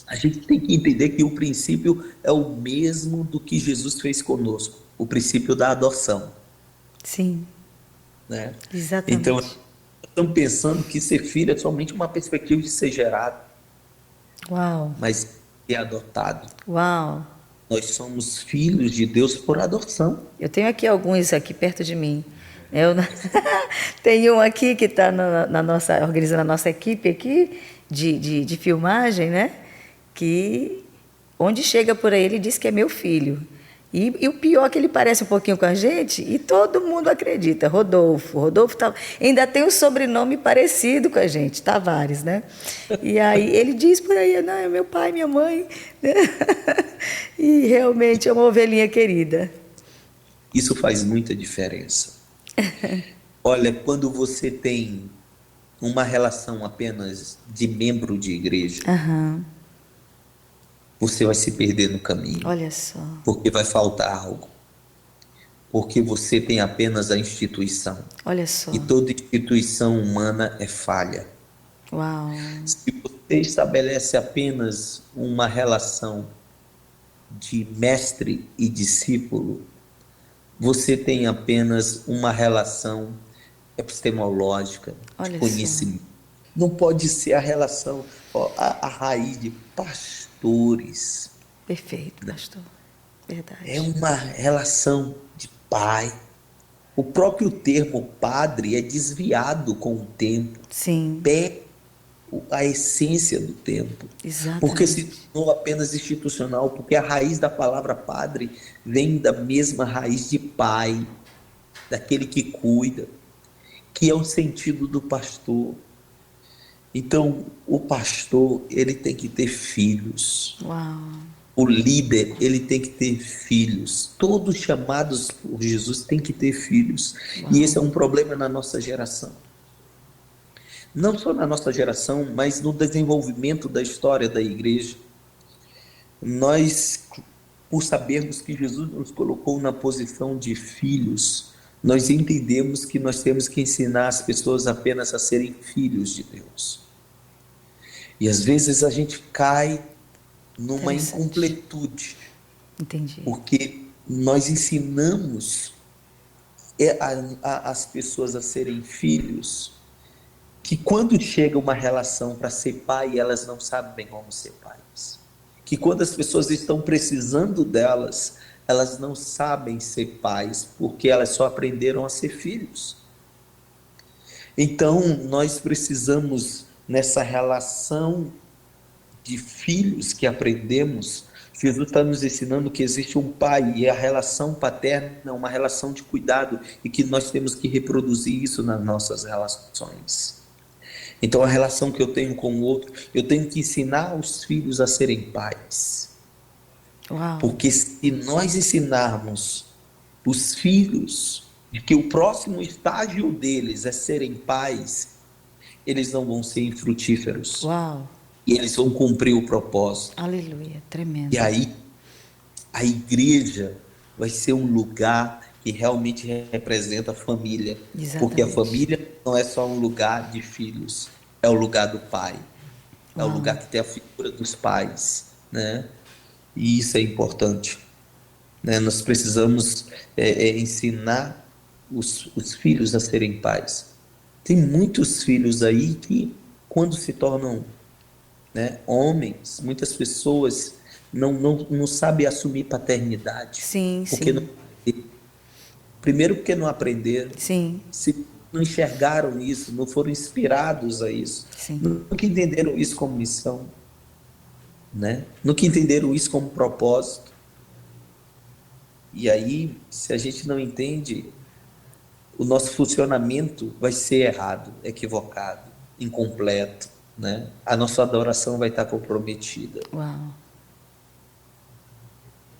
a gente tem que entender que o princípio é o mesmo do que Jesus fez conosco, o princípio da adoção, sim, né? Então, exatamente, estamos pensando que ser filho é somente uma perspectiva de ser gerado, uau, mas ser adotado. uau. Nós somos filhos de Deus por adoção. Eu tenho aqui alguns aqui perto de mim. Eu tenho um aqui que está na nossa, organizando a nossa equipe aqui de filmagem, né? Que onde chega por aí ele diz que é meu filho. E o pior é que ele parece um pouquinho com a gente e todo mundo acredita. Rodolfo. Rodolfo ainda tem um sobrenome parecido com a gente, Tavares, né? E aí ele diz por aí, não, é meu pai, minha mãe. Né? E realmente é uma ovelhinha querida. Isso faz muita diferença. Olha, quando você tem uma relação apenas de membro de igreja, Aham. você vai se perder no caminho, Olha só. porque vai faltar algo, porque você tem apenas a instituição, Olha só. e toda instituição humana é falha. Uau. Se você estabelece apenas uma relação de mestre e discípulo, você tem apenas uma relação epistemológica, de Olha só. conhecimento. Não pode ser a relação, ó, a raiz de pastores. Perfeito, pastor. Verdade. É uma relação de pai. O próprio termo padre é desviado com o tempo, Sim, perde a essência do tempo, porque se exatamente. tornou apenas institucional, porque a raiz da palavra padre vem da mesma raiz de pai, daquele que cuida, que é o sentido do pastor. Então, o pastor, ele tem que ter filhos. Uau. O líder, ele tem que ter filhos. Todos chamados por Jesus têm que ter filhos. E esse é um problema na nossa geração. Não só na nossa geração, mas no desenvolvimento da história da igreja. Nós, por sabermos que Jesus nos colocou na posição de filhos, nós entendemos que nós temos que ensinar as pessoas apenas a serem filhos de Deus. E às vezes a gente cai numa incompletude. Entendi. Porque nós ensinamos as pessoas a serem filhos, que quando chega uma relação para ser pai, elas não sabem como ser pais. Que quando as pessoas estão precisando delas, elas não sabem ser pais, porque elas só aprenderam a ser filhos. Então, nós precisamos, nessa relação de filhos que aprendemos, Jesus está nos ensinando que existe um pai, e a relação paterna é uma relação de cuidado, e que nós temos que reproduzir isso nas nossas relações. Então, a relação que eu tenho com o outro, eu tenho que ensinar os filhos a serem pais. Uau. Porque se nós ensinarmos os filhos de que o próximo estágio deles é serem pais, eles não vão ser infrutíferos. Uau. E eles vão cumprir o propósito. Aleluia, tremendo. E aí, a igreja vai ser um lugar que realmente representa a família. Exatamente. Porque a família não é só um lugar de filhos, é o lugar do pai. É o lugar que tem a figura dos pais, né? E isso é importante, né? Nós precisamos ensinar os filhos a serem pais. Tem muitos filhos aí que, quando se tornam, né, homens, muitas pessoas não sabem assumir paternidade. Sim, porque sim. Primeiro porque não aprenderam. Sim. Se não enxergaram isso, não foram inspirados a isso. Sim. Nunca entenderam isso como missão, né? Nunca entenderam isso como propósito. E aí, se a gente não entende, o nosso funcionamento vai ser errado, equivocado, incompleto, né? A nossa adoração vai estar comprometida. Uau.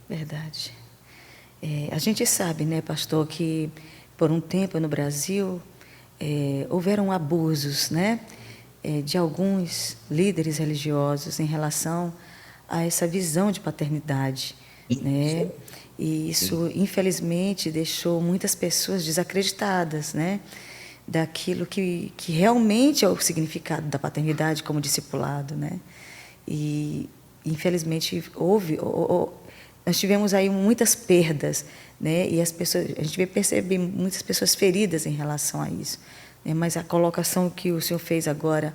Verdade. A gente sabe, né, pastor, que por um tempo no Brasil houveram abusos, né, de alguns líderes religiosos em relação a essa visão de paternidade, né? E isso, infelizmente, deixou muitas pessoas desacreditadas, né, daquilo que realmente é o significado da paternidade como discipulado, né? E, infelizmente, nós tivemos aí muitas perdas, né? E a gente percebe muitas pessoas feridas em relação a isso, né? Mas a colocação que o senhor fez agora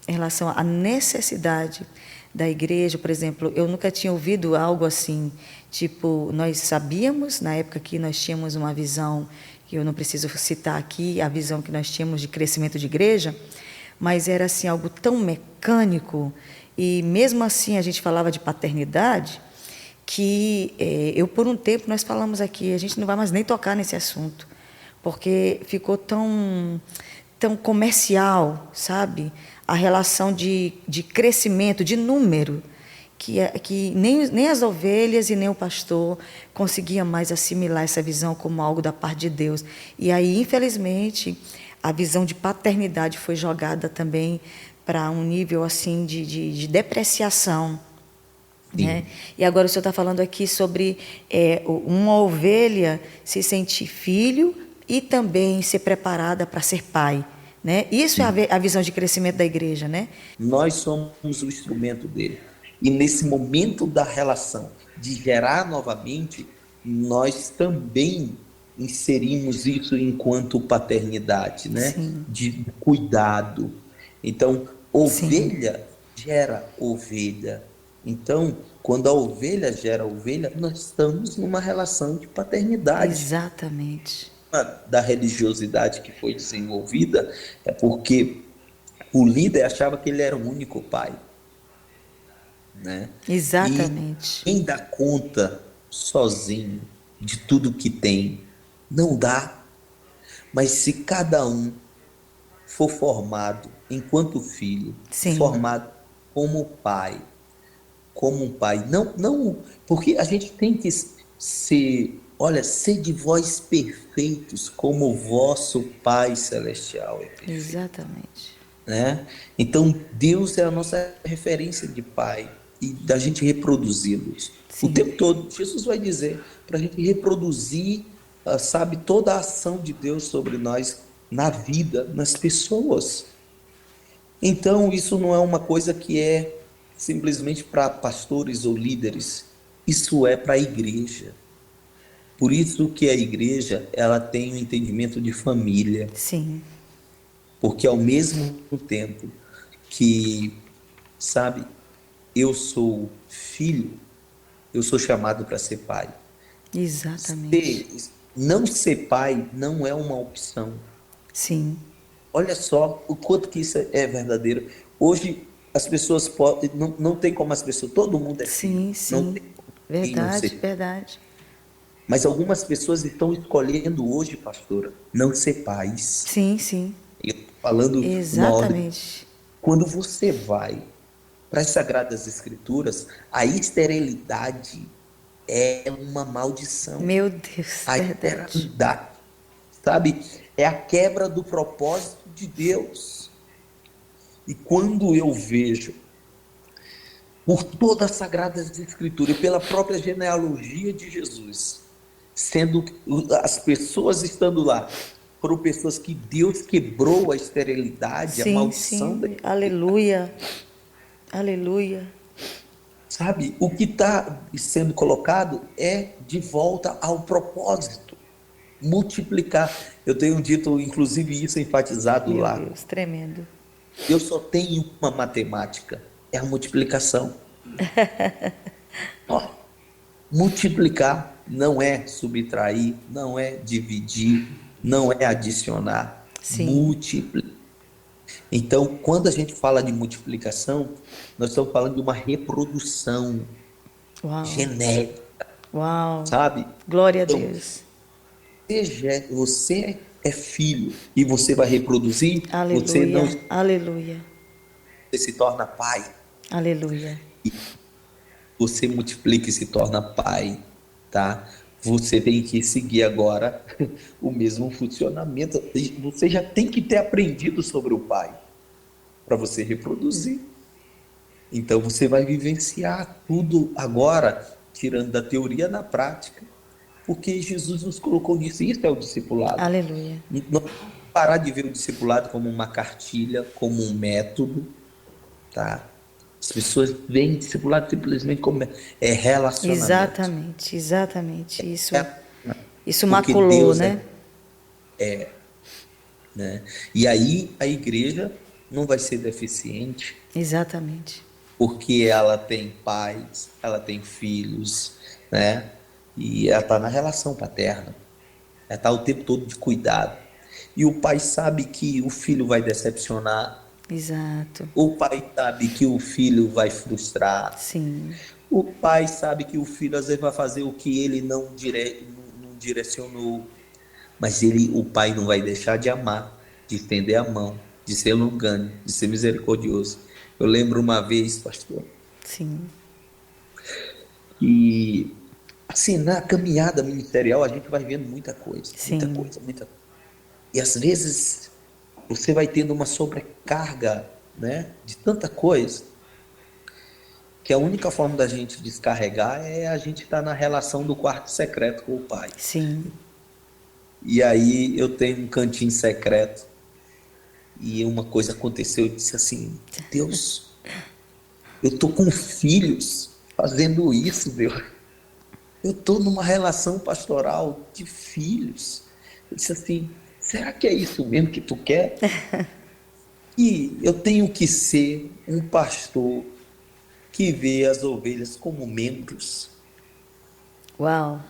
em relação à necessidade da igreja, por exemplo, eu nunca tinha ouvido algo assim, tipo, nós sabíamos na época que nós tínhamos uma visão, que eu não preciso citar aqui a visão que nós tínhamos de crescimento de igreja, mas era assim algo tão mecânico, e mesmo assim a gente falava de paternidade, que eu, por um tempo, nós falamos aqui, a gente não vai mais nem tocar nesse assunto, porque ficou tão comercial, sabe? A relação de crescimento, de número, que nem as ovelhas e nem o pastor conseguiam mais assimilar essa visão como algo da parte de Deus. E aí, infelizmente, a visão de paternidade foi jogada também para um nível assim de depreciação. Né? E agora o senhor está falando aqui sobre uma ovelha se sentir filho e também ser preparada para ser pai, né? Isso é a visão de crescimento da igreja, né? Nós somos o instrumento dele. E nesse momento da relação de gerar novamente, nós também inserimos isso enquanto paternidade, né? Sim. De cuidado. Então, ovelha gera ovelha. Então, quando a ovelha gera ovelha, nós estamos numa relação de paternidade. Exatamente. Da religiosidade que foi desenvolvida é porque o líder achava que ele era o único pai, né? Exatamente. E quem dá conta sozinho de tudo que tem, não dá. Mas se cada um for formado enquanto filho, Sim. formado como pai, como um pai. Não, não, porque a gente tem que ser, olha, ser de vós perfeitos, como o vosso Pai Celestial é perfeito, Exatamente. né? Então, Deus é a nossa referência de pai e da gente reproduzi-los. O Sim. tempo todo, Jesus vai dizer para a gente reproduzir, sabe, toda a ação de Deus sobre nós na vida, nas pessoas. Então, isso não é uma coisa que é simplesmente para pastores ou líderes, isso é para a igreja. Por isso que a igreja, ela tem um entendimento de família, Sim. porque ao mesmo tempo que, sabe, eu sou filho, eu sou chamado para ser pai. Exatamente. Não ser pai não é uma opção. Sim. Olha só o quanto que isso é verdadeiro. Hoje as pessoas podem, não tem como as pessoas, todo mundo é filho, Sim, não sim. tem como ninguém não Verdade, ser. verdade. Mas algumas pessoas estão escolhendo hoje, pastora, não ser pais. Sim, sim. Eu tô falando uma ordem. Exatamente. Quando você vai para as Sagradas Escrituras, a esterilidade é uma maldição. Meu Deus, A verdade. esterilidade, sabe? É a quebra do propósito de Deus. E quando eu vejo, por toda a Sagrada Escritura e pela própria genealogia de Jesus, sendo as pessoas estando lá, foram pessoas que Deus quebrou a esterilidade, a Sim, maldição da sim. esterilidade. Aleluia. Aleluia. Sabe, o que está sendo colocado é de volta ao propósito, multiplicar. Eu tenho dito, inclusive, isso enfatizado Meu lá. Deus, tremendo. Eu só tenho uma matemática, é a multiplicação. Ó, multiplicar não é subtrair, não é dividir, não é adicionar, Sim. multiplicar. Então, quando a gente fala de multiplicação, nós estamos falando de uma reprodução Uau. genética, Uau. sabe? Glória a Então, Deus. você é filho e você vai reproduzir, você não Aleluia. Aleluia. você se torna pai, Aleluia. você multiplica e se torna pai, tá? Você tem que seguir agora o mesmo funcionamento. Você já tem que ter aprendido sobre o pai para você reproduzir. Então você vai vivenciar tudo agora, tirando da teoria na prática, porque Jesus nos colocou nisso. Isso é o discipulado. Aleluia. Não parar de ver o discipulado como uma cartilha, como um método, tá? As pessoas veem discipulado simplesmente como relacionamento. Exatamente, exatamente. Isso, É, isso porque maculou, Deus né? né? E aí a igreja não vai ser deficiente, Exatamente. porque ela tem pais, ela tem filhos, né? E ela está na relação paterna, ela está o tempo todo de cuidado. E o pai sabe que o filho vai decepcionar, Exato. o pai sabe que o filho vai frustrar, Sim. o pai sabe que o filho às vezes vai fazer o que ele não direcionou, mas o pai não vai deixar de amar, de estender a mão, de ser longânimo, de ser misericordioso. Eu lembro uma vez, pastor, Sim. que assim, na caminhada ministerial a gente vai vendo muita coisa, muita Sim. coisa, muita coisa. E às vezes você vai tendo uma sobrecarga, né, de tanta coisa, que a única forma da gente descarregar é a gente estar na relação do quarto secreto com o pai. Sim. E aí eu tenho um cantinho secreto e uma coisa aconteceu, eu disse assim, Deus, eu tô com filhos fazendo isso, Deus. Eu tô numa relação pastoral de filhos. Eu disse assim, será que é isso mesmo que tu quer? E eu tenho que ser um pastor que vê as ovelhas como membros. Uau.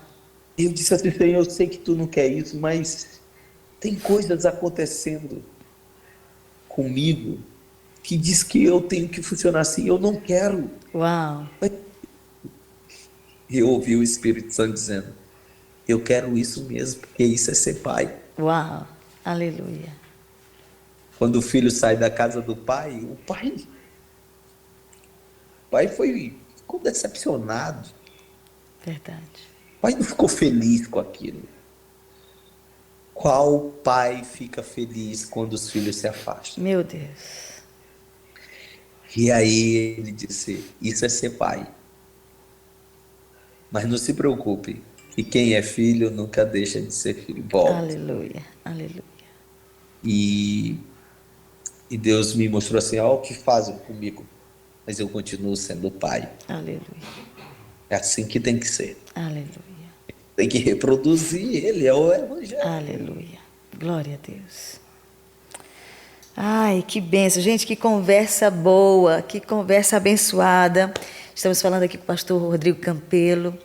Eu disse assim, Senhor, eu sei que tu não quer isso, mas tem coisas acontecendo comigo que diz que eu tenho que funcionar assim, eu não quero. Uau. E eu ouvi o Espírito Santo dizendo, eu quero isso mesmo, porque isso é ser pai. Uau. Aleluia. Quando o filho sai da casa do pai, o pai foi ficou decepcionado. Verdade. O pai não ficou feliz com aquilo. Qual pai fica feliz quando os filhos se afastam? Meu Deus. E aí ele disse, isso é ser pai. Mas não se preocupe, que quem é filho nunca deixa de ser filho. Volta. Aleluia, aleluia. E Deus me mostrou assim, ó, o que fazem comigo, mas eu continuo sendo pai. Aleluia, É assim que tem que ser. aleluia, Tem que reproduzir ele, é o evangelho. aleluia. Glória a Deus. Ai, que bênção. Gente, que conversa boa, que conversa abençoada. Estamos falando aqui com o pastor Rodrigo Campelo,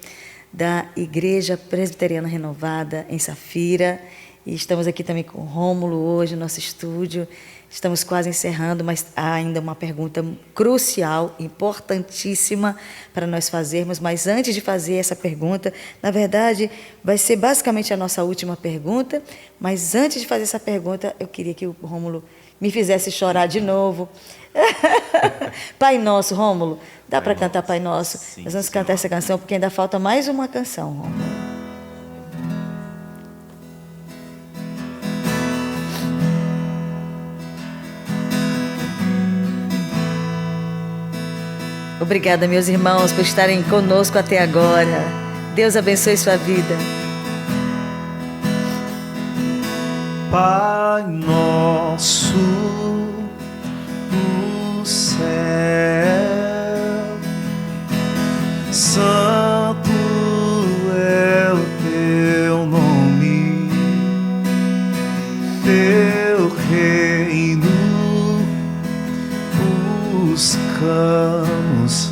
da Igreja Presbiteriana Renovada, em Safira. E estamos aqui também com o Rômulo hoje no nosso estúdio. Estamos quase encerrando, mas há ainda uma pergunta crucial, importantíssima para nós fazermos. Mas antes de fazer essa pergunta, na verdade, vai ser basicamente a nossa última pergunta. Mas antes de fazer essa pergunta, eu queria que o Rômulo me fizesse chorar de novo. Pai Nosso, Rômulo, dá para cantar Pai Nosso? Sim, Nós vamos sim. cantar essa canção, porque ainda falta mais uma canção, Rômulo. Obrigada, meus irmãos, por estarem conosco até agora. Deus abençoe sua vida. Pai nosso no céu, santo é o teu nome, teu reino buscamos,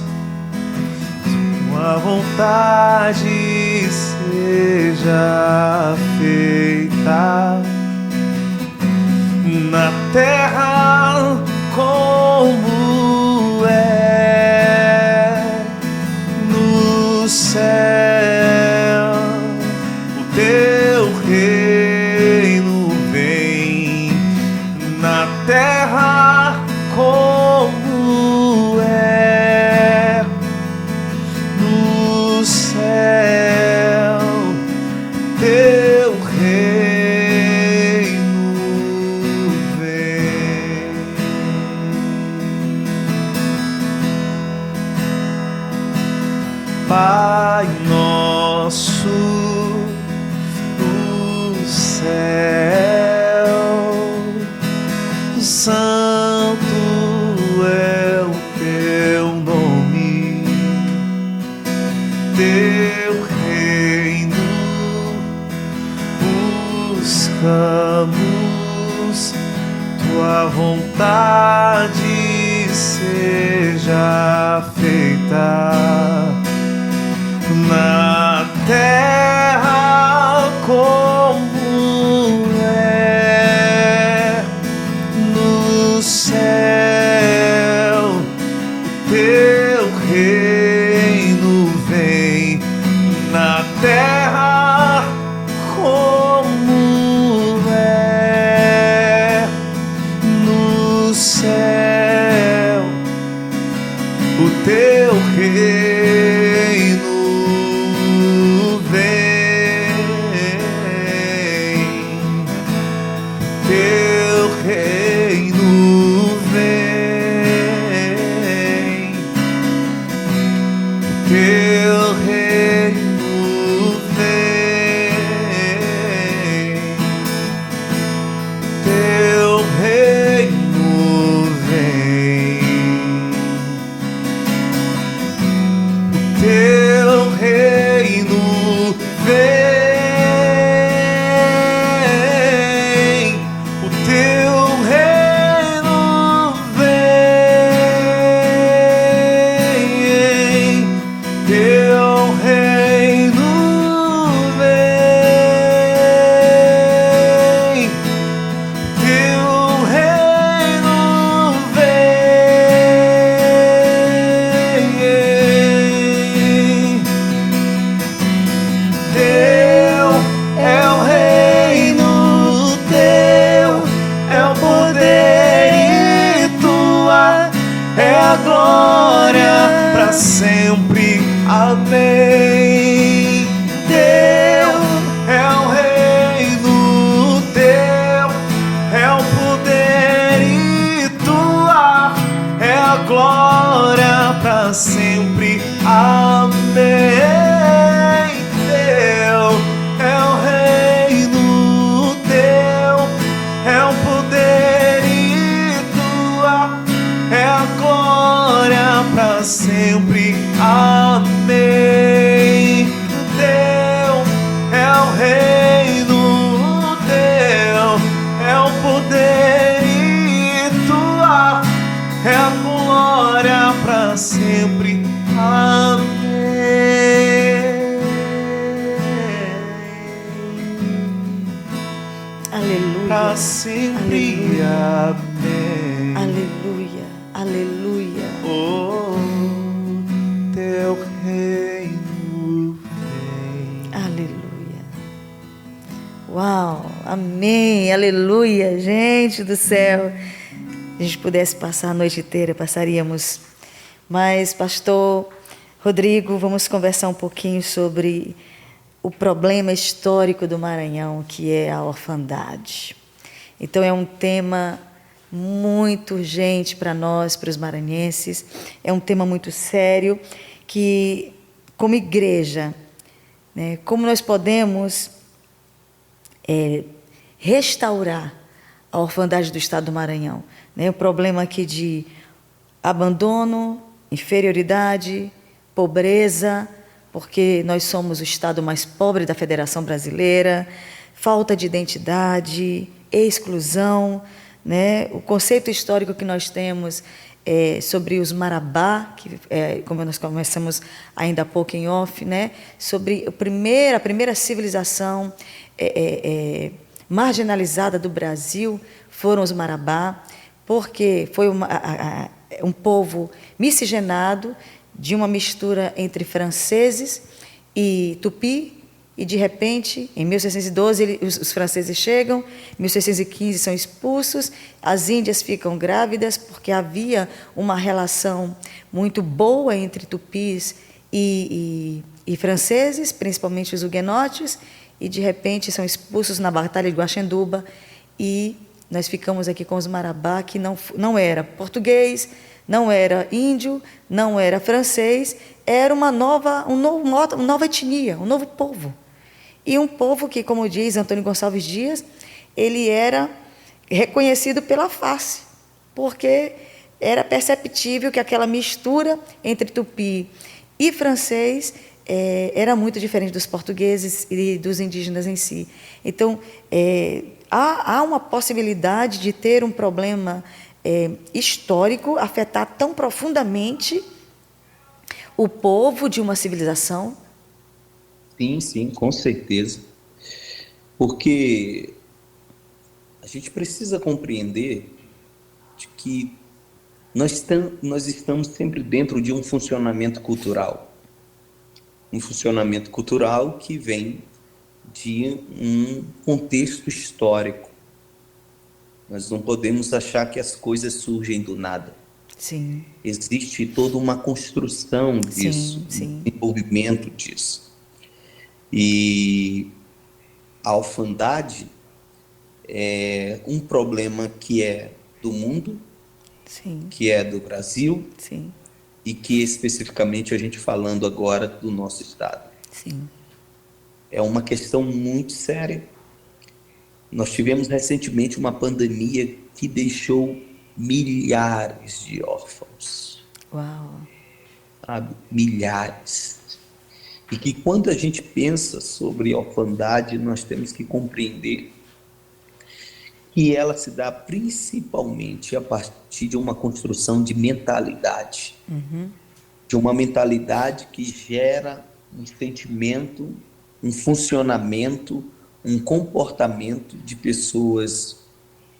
tua vontade seja feita na terra como é no céu. O teu reino vem na terra como é no céu. Teu reino vem. Pai nosso no céu, santo é o teu nome, teu reino buscamos, tua vontade seja feita na terra como é no céu. Teu reino vem na terra como é no céu. O teu reino vem, teu reino vem, teu reino vem, teu reino vem. Teu reino vem, o teu reino vem, teu reino vem, teu reino vem. Teu é o reino, teu é o poder e tua é a glória para para sempre. Amém. Teu é o reino, teu é o poder e tua é a glória para sempre. Amém. Teu é o reino, teu é o poder e tua é a glória para sempre. Amém. Teu é o reino, teu é o poder e tua é a glória para sempre. Amém. Aleluia. Para sempre. Amém. Aleluia. Aleluia. Oh, teu reino vem. Aleluia. Uau, amém, aleluia, gente do céu. Se a gente pudesse passar a noite inteira, passaríamos. Mas, pastor Rodrigo, vamos conversar um pouquinho sobre o problema histórico do Maranhão, que é a orfandade. Então, é um tema muito urgente para nós, para os maranhenses. É um tema muito sério que, como igreja, né, como nós podemos restaurar a orfandade do Estado do Maranhão, né? O problema aqui de abandono, inferioridade, pobreza, porque nós somos o Estado mais pobre da Federação Brasileira, falta de identidade, exclusão, né? O conceito histórico que nós temos sobre os Marabá, que como nós começamos ainda há pouco em off, né? Sobre a primeira civilização marginalizada do Brasil foram os Marabá, porque foi um povo miscigenado de uma mistura entre franceses e tupi, e de repente, em 1612, os franceses chegam, em 1615 são expulsos, as índias ficam grávidas, porque havia uma relação muito boa entre tupis e franceses, principalmente os huguenotes, e de repente são expulsos na Batalha de Guaxenduba, e nós ficamos aqui com os Marabá, que não era português, não era índio, não era francês, era uma nova etnia, um novo povo. E um povo que, como diz Antônio Gonçalves Dias, ele era reconhecido pela face, porque era perceptível que aquela mistura entre tupi e francês era muito diferente dos portugueses e dos indígenas em si. Então, há uma possibilidade de ter um problema histórico afetar tão profundamente o povo de uma civilização? Sim, com certeza. Porque a gente precisa compreender de que nós estamos sempre dentro de um funcionamento cultural. Um funcionamento cultural que vem de um contexto histórico. Nós não podemos achar que as coisas surgem do nada. Sim. Existe toda uma construção disso, um desenvolvimento disso. E a orfandade é um problema que é do mundo, sim, que é do Brasil, sim, e que especificamente a gente falando agora do nosso estado. sim. É uma questão muito séria. Nós tivemos recentemente uma pandemia que deixou milhares de órfãos. Uau! Sabe? Milhares. E que quando a gente pensa sobre orfandade, nós temos que compreender que ela se dá principalmente a partir de uma construção de mentalidade. De uma mentalidade que gera um sentimento, um funcionamento, um comportamento de pessoas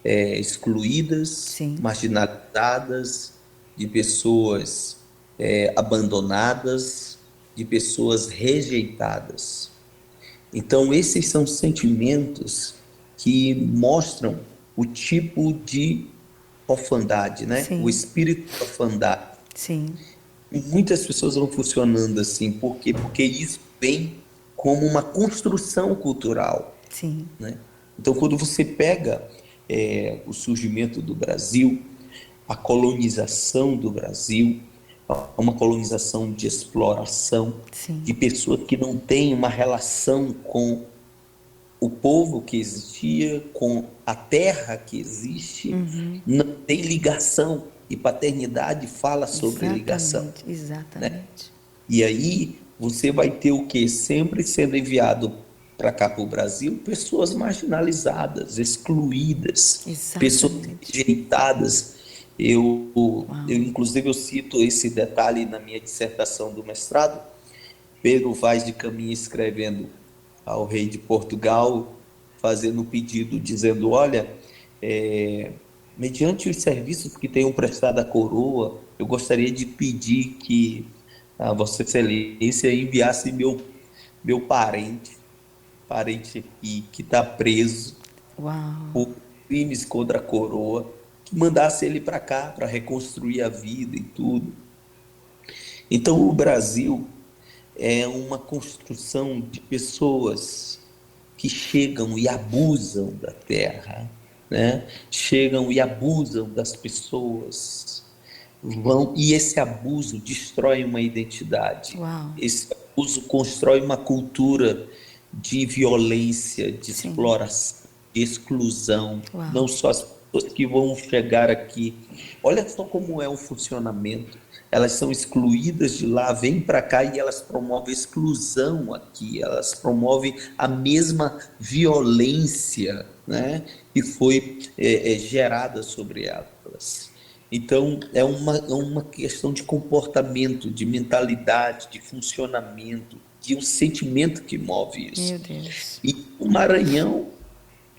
excluídas, sim, marginalizadas, de pessoas abandonadas, de pessoas rejeitadas. Então, esses são sentimentos que mostram o tipo de orfandade, né? Sim. O espírito de orfandade. Sim. muitas pessoas vão funcionando assim. Por quê? Porque isso vem como uma construção cultural, Sim. né? Então, quando você pega o surgimento do Brasil, a colonização do Brasil, uma colonização de exploração, Sim. de pessoas que não têm uma relação com o povo que existia, com a terra que existe, não tem ligação. E paternidade fala sobre ligação, Exatamente, né? exatamente. E aí você vai ter o que? Sempre sendo enviado para cá, para o Brasil, pessoas marginalizadas, excluídas, pessoas Exatamente. rejeitadas. Eu, Uau. inclusive, eu cito esse detalhe na minha dissertação do mestrado. Pedro Vaz de Caminha escrevendo ao rei de Portugal, fazendo um pedido, dizendo: olha, mediante os serviços que tenham prestado à coroa, eu gostaria de pedir que a Vossa Excelência enviasse meu parente aqui, que está preso Uau. por crimes contra a coroa, que mandasse ele para cá, para reconstruir a vida e tudo. Então, o Brasil é uma construção de pessoas que chegam e abusam da terra, né? Chegam e abusam das pessoas, e esse abuso destrói uma identidade. Uau. Esse abuso constrói uma cultura de violência, de Sim. exploração, de exclusão. Uau. Não só as pessoas que vão chegar aqui. Olha só como é o funcionamento. Elas são excluídas de lá, vêm para cá e elas promovem exclusão aqui. Elas promovem a mesma violência, né, que foi gerada sobre elas. Então, é uma questão de comportamento, de mentalidade, de funcionamento, de um sentimento que move isso. Meu Deus. E o Maranhão,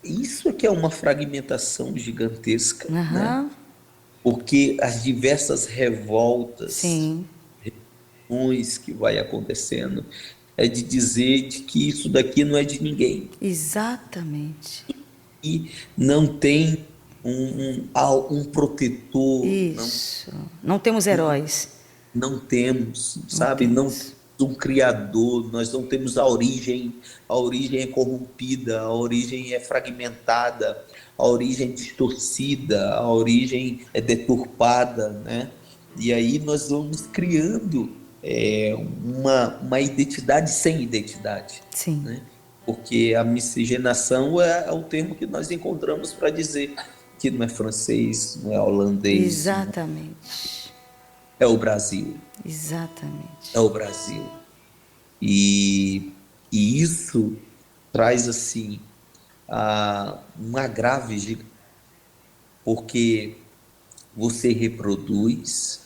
isso é que é uma fragmentação gigantesca, né? Aham. Porque as diversas revoltas, Sim. revoluções que vai acontecendo, é de dizer de que isso daqui não é de ninguém. Exatamente. E não tem um protetor, Isso. Não temos heróis. não temos, Não sabe? Não temos temos. um criador, nós não temos a origem é corrompida, a origem é fragmentada, a origem é distorcida, a origem é deturpada, né? E aí nós vamos criando uma identidade sem identidade, Sim. né? Porque a miscigenação é o termo que nós encontramos para dizer que não é francês, não é holandês, Exatamente. é o Brasil. Exatamente. É o Brasil. E isso traz, assim, um agrave gigante, porque você reproduz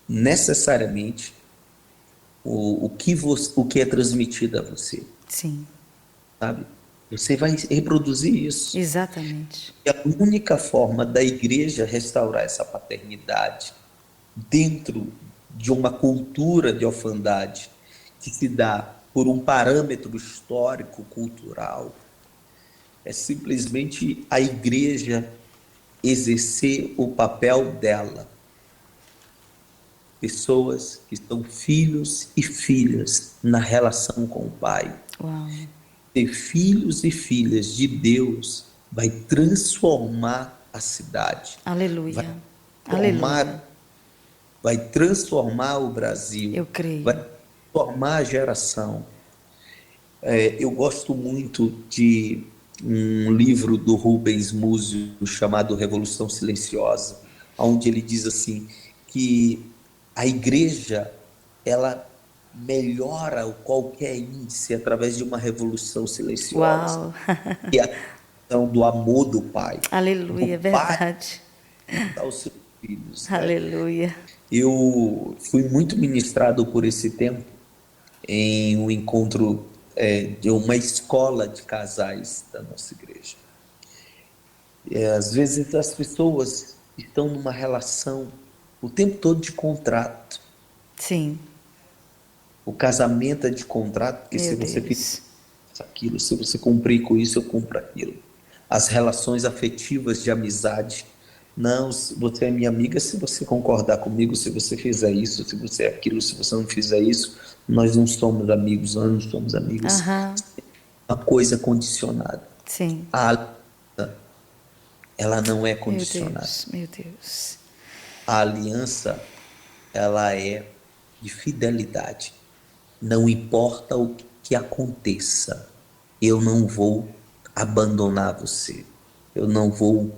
necessariamente o que é transmitido a você, Sim. sabe? Você vai reproduzir isso. Exatamente. E a única forma da igreja restaurar essa paternidade dentro de uma cultura de orfandade que se dá por um parâmetro histórico, cultural, é simplesmente a igreja exercer o papel dela. Pessoas que são filhos e filhas na relação com o Pai. Uau. Ser filhos e filhas de Deus vai transformar a cidade. Aleluia. Transformar, Aleluia. vai transformar o Brasil. Eu creio. Vai transformar a geração. Eu gosto muito de um livro do Rubens Múzio chamado Revolução Silenciosa, onde ele diz assim que a igreja ela melhora qualquer índice através de uma revolução silenciosa, Uau. que é a questão do amor do pai, do Aleluia. pai Verdade. aos seus filhos, né? Aleluia. Eu fui muito ministrado por esse tempo em um encontro de uma escola de casais da nossa igreja. Às vezes as pessoas estão numa relação o tempo todo de contrato. Sim. O casamento é de contrato, porque se Meu você Deus. fizer aquilo, se você cumprir com isso, eu cumpro aquilo. As relações afetivas de amizade Não, você é minha amiga se você concordar comigo, se você fizer isso, se você é aquilo, se você não fizer isso, nós não somos amigos, nós não somos amigos. Aham. Uma coisa condicionada. Sim. A aliança, ela não é Meu condicionada. Deus, meu Deus. A aliança, ela é de fidelidade. Não importa o que aconteça, eu não vou abandonar você. Eu não vou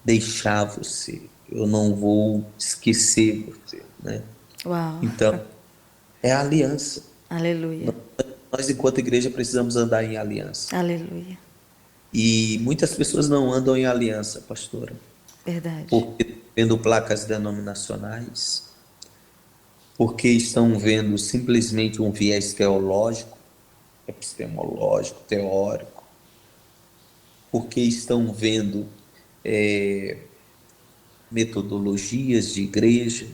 deixar você. Eu não vou esquecer você, né? Uau. Então, é a aliança. Aleluia. Nós, enquanto igreja, precisamos andar em aliança. Aleluia. E muitas pessoas não andam em aliança, pastora, Verdade. porque vendo placas denominacionais, porque estão vendo simplesmente um viés teológico, epistemológico, teórico, porque estão vendo metodologias de igreja,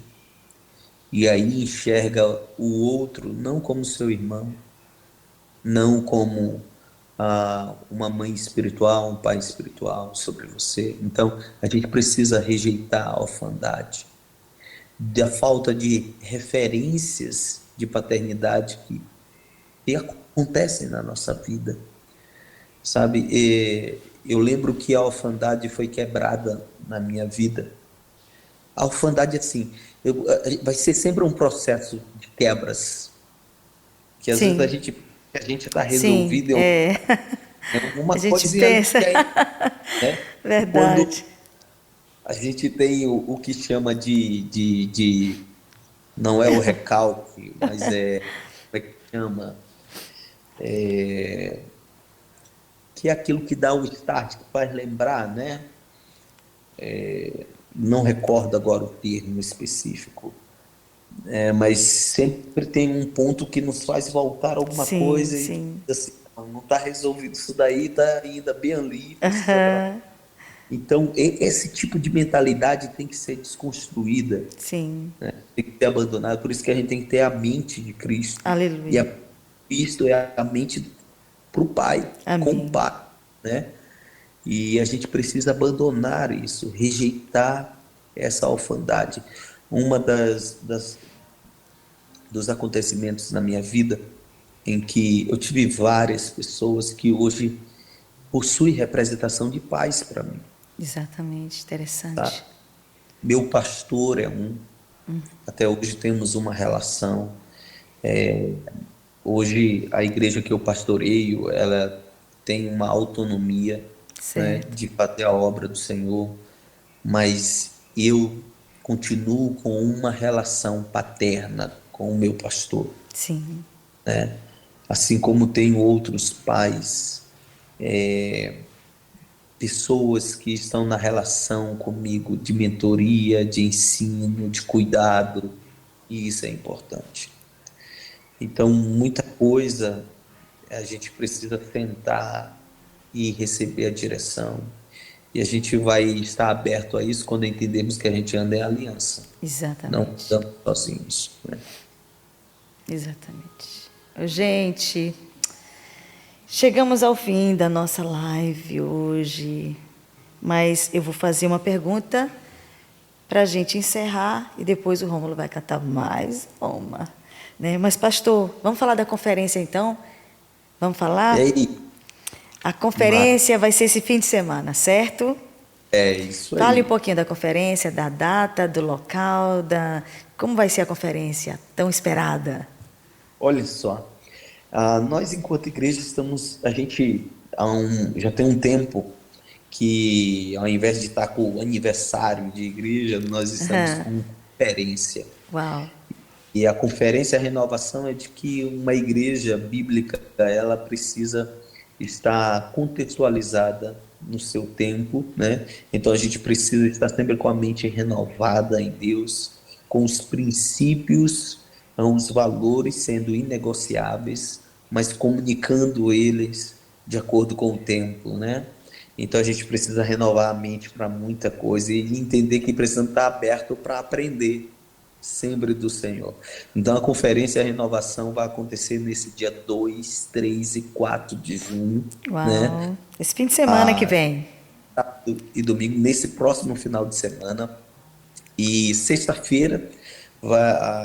e aí enxerga o outro não como seu irmão, não como uma mãe espiritual, um pai espiritual sobre você. Então, a gente precisa rejeitar a orfandade, da falta de referências de paternidade que acontecem na nossa vida, sabe? Eu lembro que a orfandade foi quebrada na minha vida. A orfandade, assim, vai ser sempre um processo de quebras, que às vezes Sim, a gente está sim, resolvido é. em A alguma gente coisinha ali, pensa. né? E quando Verdade. a gente tem o que chama não é o recalque, mas como é que chama? Que é aquilo que dá o start, que faz lembrar, né? Não recordo agora o termo específico, mas sempre tem um ponto que nos faz voltar a alguma Sim, coisa e sim. assim, não está resolvido isso daí, está ainda bem ali, precisa tratar. Aham. Então, esse tipo de mentalidade tem que ser desconstruída, Sim. né? Tem que ser abandonada. Por isso que a gente tem que ter a mente de Cristo. E Aleluia. Cristo é a mente para o Pai, com o Amém. Pai, né? E a gente precisa abandonar isso, rejeitar essa orfandade. Uma dos acontecimentos na minha vida em que eu tive várias pessoas que hoje possuem representação de pais para mim, Exatamente. tá? Interessante. Meu pastor é um, até hoje temos uma relação. Hoje a igreja que eu pastoreio, ela tem uma autonomia, né, Certo. de fazer a obra do Senhor, mas eu continuo com uma relação paterna com o meu pastor, Sim. assim como tenho outros pais, pessoas que estão na relação comigo de mentoria, de ensino, de cuidado, e isso é importante. Então, muita coisa a gente precisa tentar e receber a direção. E a gente vai estar aberto a isso quando entendemos que a gente anda em aliança, não Exatamente. andamos sozinhos, né? Exatamente. Gente, chegamos ao fim da nossa live hoje, mas eu vou fazer uma pergunta para a gente encerrar e depois o Rômulo vai catar mais uma, né? Mas, pastor, vamos falar da conferência então? Vamos E falar? aí, A conferência vai ser esse fim de semana, certo? é isso Fale um aí. pouquinho da conferência, da data, do local, como vai ser a conferência tão esperada. Olha só, nós enquanto igreja a gente já tem um tempo que ao invés de estar com o aniversário de igreja, nós estamos Aham. com conferência. Uau. E a conferência, a renovação é de que uma igreja bíblica, ela precisa estar contextualizada no seu tempo, né? Então a gente precisa estar sempre com a mente renovada em Deus, com os princípios, os valores sendo inegociáveis, mas comunicando eles de acordo com o tempo, né? Então a gente precisa renovar a mente para muita coisa e entender que precisamos estar aberto para aprender sempre do Senhor. Então a conferência e a renovação vai acontecer nesse dia 2, 3 e 4 de junho, né? Uau. Esse fim de semana que vem. sábado e domingo, nesse próximo final de semana. E sexta-feira,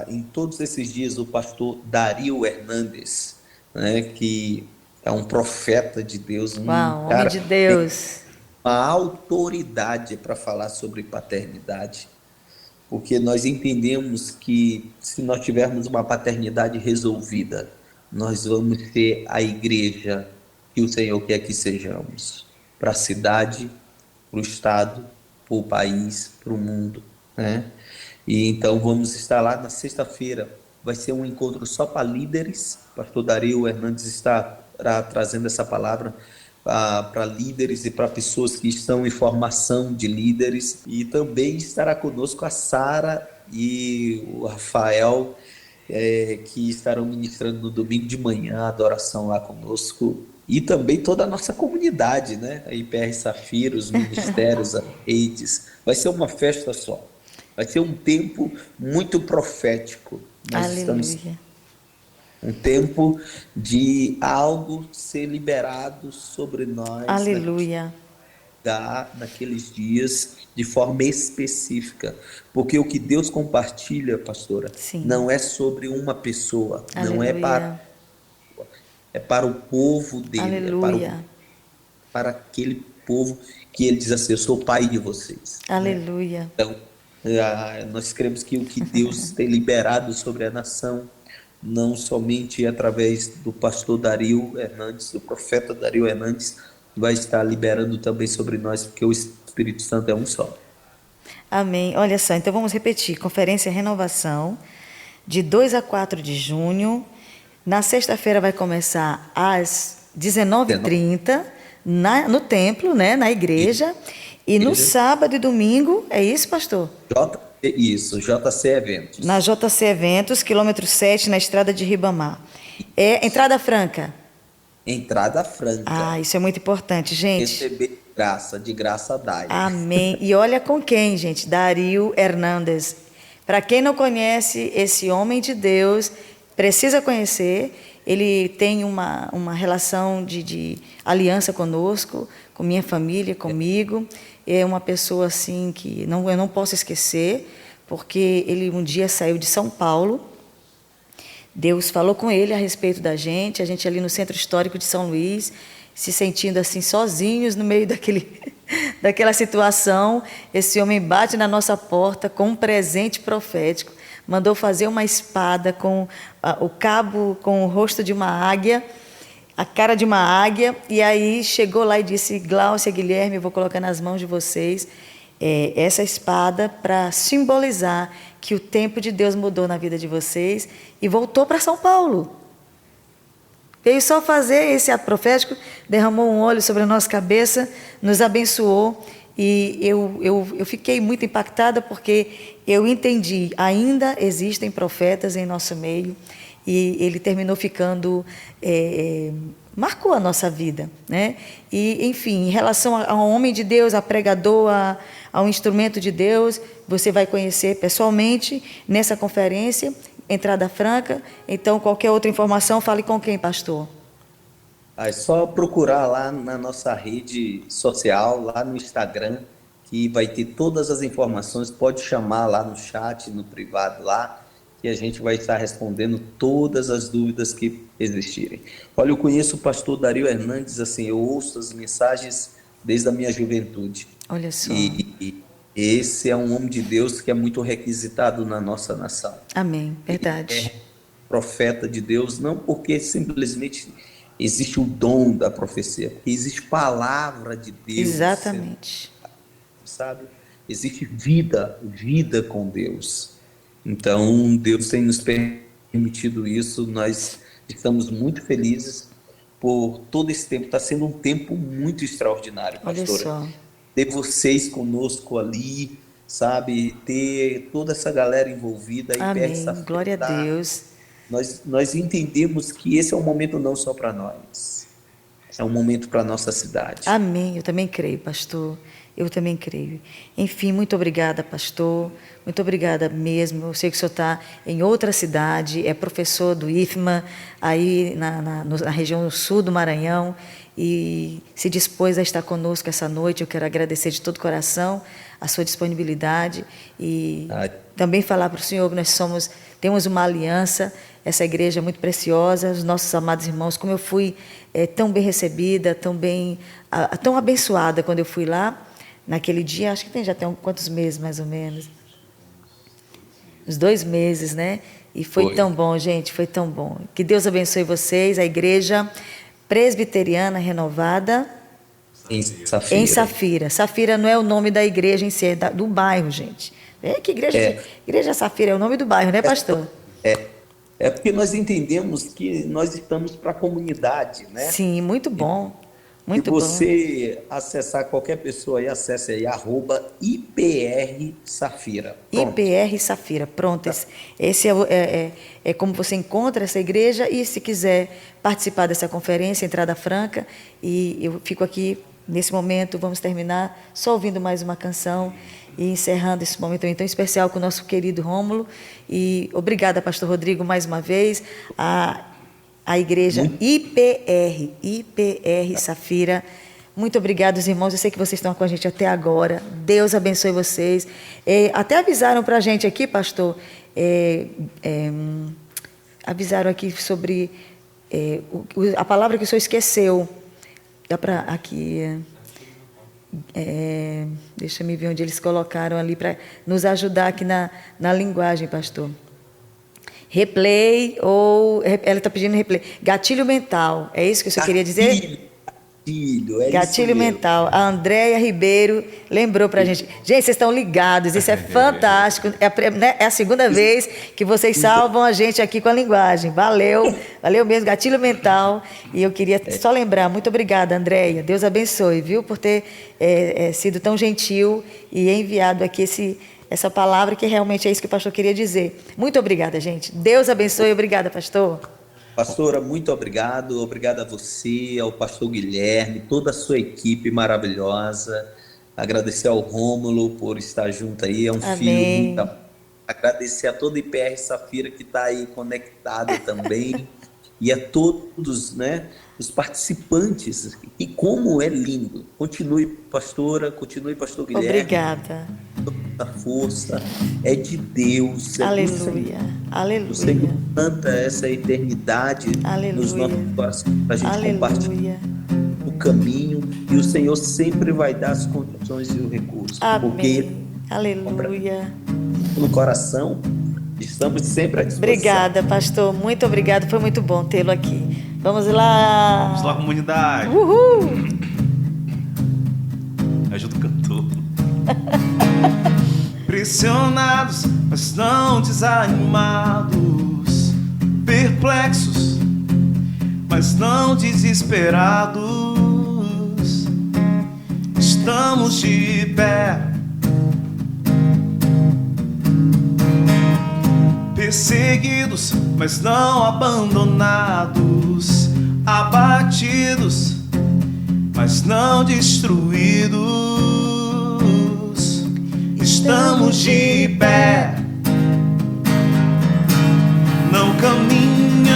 em todos esses dias, o pastor Dario Hernandes, né, que é um profeta de Deus, um Uau, homem cara de que tem Deus. uma autoridade para falar sobre paternidade, porque nós entendemos que se nós tivermos uma paternidade resolvida, nós vamos ser a igreja que o Senhor quer que sejamos, para a cidade, para o estado, para o país, para o mundo, né? E então vamos estar lá na sexta-feira. Vai ser um encontro só para líderes. O pastor Dario Hernandes estará trazendo essa palavra para líderes e para pessoas que estão em formação de líderes. E também estará conosco a Sara e o Rafael, que estarão ministrando no domingo de manhã a adoração lá conosco. E também toda a nossa comunidade, né? A IPR Safira, os ministérios, as redes. Vai ser uma festa só. Vai ser um tempo muito profético. Nós estamos Aleluia. um tempo de algo ser liberado sobre nós Aleluia. naqueles dias de forma específica. Porque o que Deus compartilha, pastora, Sim. não é sobre uma pessoa, não é Aleluia. para o povo dele, Aleluia. para aquele povo que ele diz assim: eu sou o pai de vocês, né? Aleluia. Então, nós cremos que o que Deus tem liberado sobre a nação, não somente através do pastor Dario Hernandes, do profeta Dario Hernandes, vai estar liberando também sobre nós, porque o Espírito Santo é um só. Amém. Olha só, então vamos repetir. Conferência Renovação, de 2 a 4 de junho. Na sexta-feira vai começar às 19h30, no templo, né, na igreja. E no sábado e domingo, é isso, pastor? Isso, JC Eventos. Na JC Eventos, quilômetro 7, na estrada de Ribamar. É entrada franca? Entrada franca. Ah, isso é muito importante, gente. Receber graça, de graça dai. Amém. E olha com quem, gente? Dario Hernandes. Para quem não conhece esse homem de Deus, precisa conhecer. Ele tem uma relação de aliança conosco, com minha família, comigo. É uma pessoa assim que eu não posso esquecer, porque ele um dia saiu de São Paulo. Deus falou com ele a respeito da gente, a gente ali no Centro Histórico de São Luís, se sentindo assim sozinhos no meio daquela situação. Esse homem bate na nossa porta com um presente profético, mandou fazer uma espada com o cabo com o rosto de uma águia, a cara de uma águia, e aí chegou lá e disse: Gláucia, Guilherme, eu vou colocar nas mãos de vocês essa espada para simbolizar que o tempo de Deus mudou na vida de vocês, e voltou para São Paulo. Veio só fazer esse ato profético, derramou um óleo sobre a nossa cabeça, nos abençoou, e eu fiquei muito impactada, porque eu entendi, ainda existem profetas em nosso meio, e ele terminou ficando, marcou a nossa vida, né? E, enfim, em relação a um homem de Deus, a pregador, a um instrumento de Deus, você vai conhecer pessoalmente nessa conferência, entrada franca. Então, qualquer outra informação, fale com quem, pastor? É só procurar lá na nossa rede social, lá no Instagram, que vai ter todas as informações. Pode chamar lá no chat, no privado lá, que a gente vai estar respondendo todas as dúvidas que existirem. Olha, eu conheço o pastor Dario Hernandes, assim, eu ouço as mensagens desde a minha juventude. Olha só. E esse é um homem de Deus que é muito requisitado na nossa nação. Amém, verdade. Ele é profeta de Deus, não porque simplesmente existe o dom da profecia, porque existe palavra de Deus. Exatamente. Sabe? Existe vida com Deus. Então, Deus tem nos permitido isso, nós estamos muito felizes por todo esse tempo. Está sendo um tempo muito extraordinário, pastora. Olha só. Ter vocês conosco ali, sabe? Ter toda essa galera envolvida. Amém, glória a Deus. Nós entendemos que esse é um momento não só para nós, é um momento para a nossa cidade. Amém, eu também creio, pastor. Eu também creio. Enfim, muito obrigada, pastor. Muito obrigada mesmo. Eu sei que o senhor está em outra cidade, é professor do IFMA, aí na região sul do Maranhão. e se dispôs a estar conosco essa noite. Eu quero agradecer de todo o coração a sua disponibilidade e também falar para o senhor que nós temos uma aliança, essa igreja é muito preciosa, os nossos amados irmãos, como eu fui tão bem recebida, tão abençoada quando eu fui lá, naquele dia, acho que já tem quantos meses mais ou menos? Uns 2 meses, né? E foi tão bom, gente, foi tão bom. Que Deus abençoe vocês, a Igreja Presbiteriana Renovada em Safira. Em Safira. Safira não é o nome da igreja em si, é do bairro, gente. Que igreja? Igreja Safira é o nome do bairro, né, pastor? É porque nós entendemos que nós estamos para a comunidade, né? Sim, muito bom. Muito se você acessar, qualquer pessoa aí, acesse aí, @IPR Safira. Pronto. IPR Safira, pronto. Esse é como você encontra essa igreja, e se quiser participar dessa conferência, entrada franca, e eu fico aqui nesse momento, vamos terminar só ouvindo mais uma canção e encerrando esse momento tão especial com o nosso querido Rômulo. E obrigada, pastor Rodrigo, mais uma vez, a igreja IPR Safira. Muito obrigada, irmãos. Eu sei que vocês estão com a gente até agora. Deus abençoe vocês. Até avisaram para a gente aqui, pastor, avisaram aqui sobre a palavra que o senhor esqueceu. Dá para aqui... deixa eu ver onde eles colocaram ali para nos ajudar aqui na linguagem, pastor. Replay, ou ela está pedindo replay. Gatilho mental, é isso que o senhor queria dizer? Gatilho mental. A Andréia Ribeiro lembrou para a gente. Gente, vocês estão ligados, isso é fantástico. É a segunda vez que vocês salvam a gente aqui com a linguagem. Valeu mesmo, gatilho mental. E eu queria só lembrar, muito obrigada, Andréia. Deus abençoe, viu, por ter sido tão gentil e enviado aqui essa palavra, que realmente é isso que o pastor queria dizer. Muito obrigada, gente. Deus abençoe. Obrigada, pastor. Pastora, muito obrigado. Obrigado a você, ao pastor Guilherme, toda a sua equipe maravilhosa. Agradecer ao Rômulo por estar junto aí. É um filho muito... Agradecer a toda a IPR Safira que está aí conectada também. E a todos, né, os participantes. E como é lindo. Continue, pastora. Continue, pastor Guilherme. Obrigada. A força é de Deus. Aleluia. Aleluia. O Senhor planta essa eternidade nos nossos corações para a gente compartilhar o caminho, e o Senhor sempre vai dar as condições e o recurso. Amém. Porque aleluia. No coração estamos sempre à disposição. Obrigada, pastor. Muito obrigada. Foi muito bom tê-lo aqui. Vamos lá. Vamos lá, comunidade. Uhul. Ajuda o cantor. Pressionados, mas não desanimados, perplexos, mas não desesperados. Estamos de pé, perseguidos, mas não abandonados, abatidos, mas não destruídos. Estamos de pé, não caminhamos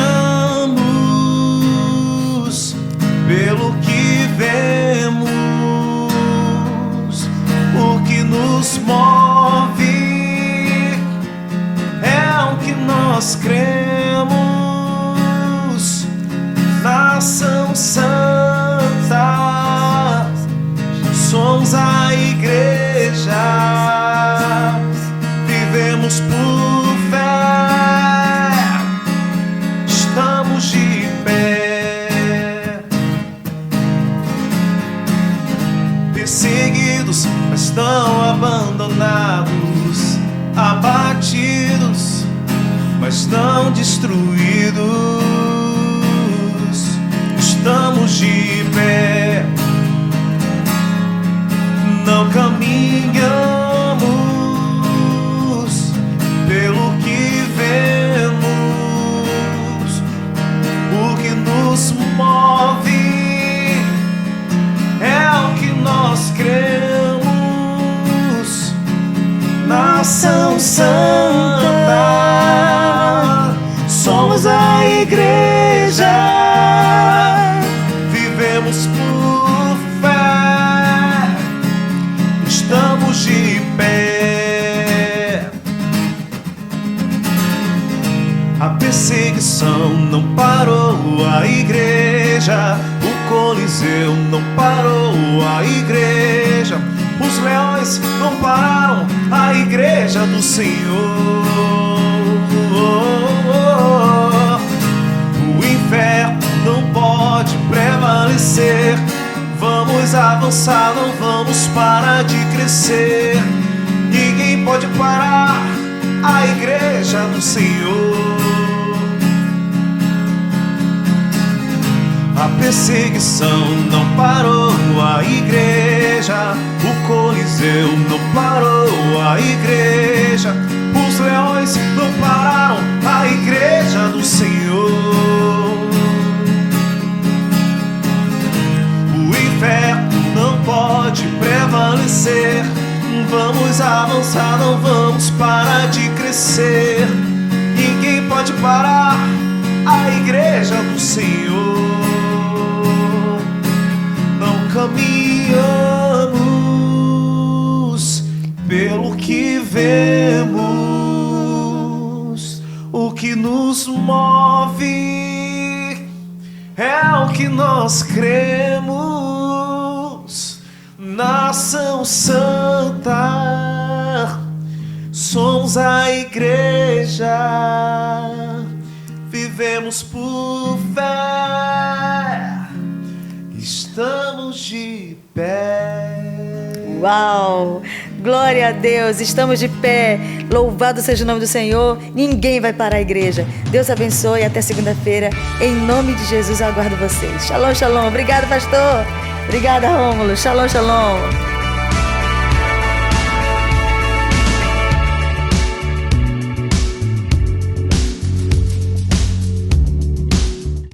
pelo que vemos, o que nos move é o que nós cremos. Nação santa, somos a igreja. Vivemos por fé, estamos de pé, perseguidos, mas não abandonados, abatidos, mas não destruídos. Estamos de pé, não caminhamos pelo que vemos, o que nos move é o que nós cremos. Nação santa, somos a igreja, vivemos A perseguição não parou a igreja, o Coliseu não parou a igreja, os leões não pararam a igreja do Senhor. O inferno não pode prevalecer. Vamos avançar, não vamos parar de crescer. Ninguém pode parar a igreja do Senhor. A perseguição não parou a igreja, o Coliseu não parou a igreja, os leões não pararam a igreja do Senhor. O inferno não pode prevalecer. Vamos avançar, não vamos parar de crescer. Ninguém pode parar a igreja do Senhor. Não caminhamos pelo que vemos. O que nos move é o que nós cremos. Nação santa, somos a igreja, vivemos por fé, estamos de pé. Uau! Glória a Deus, estamos de pé. Louvado seja o nome do Senhor. Ninguém vai parar a igreja. Deus abençoe e até segunda-feira. Em nome de Jesus eu aguardo vocês. Shalom, shalom. Obrigada, pastor. Obrigada, Rômulo. Shalom, shalom.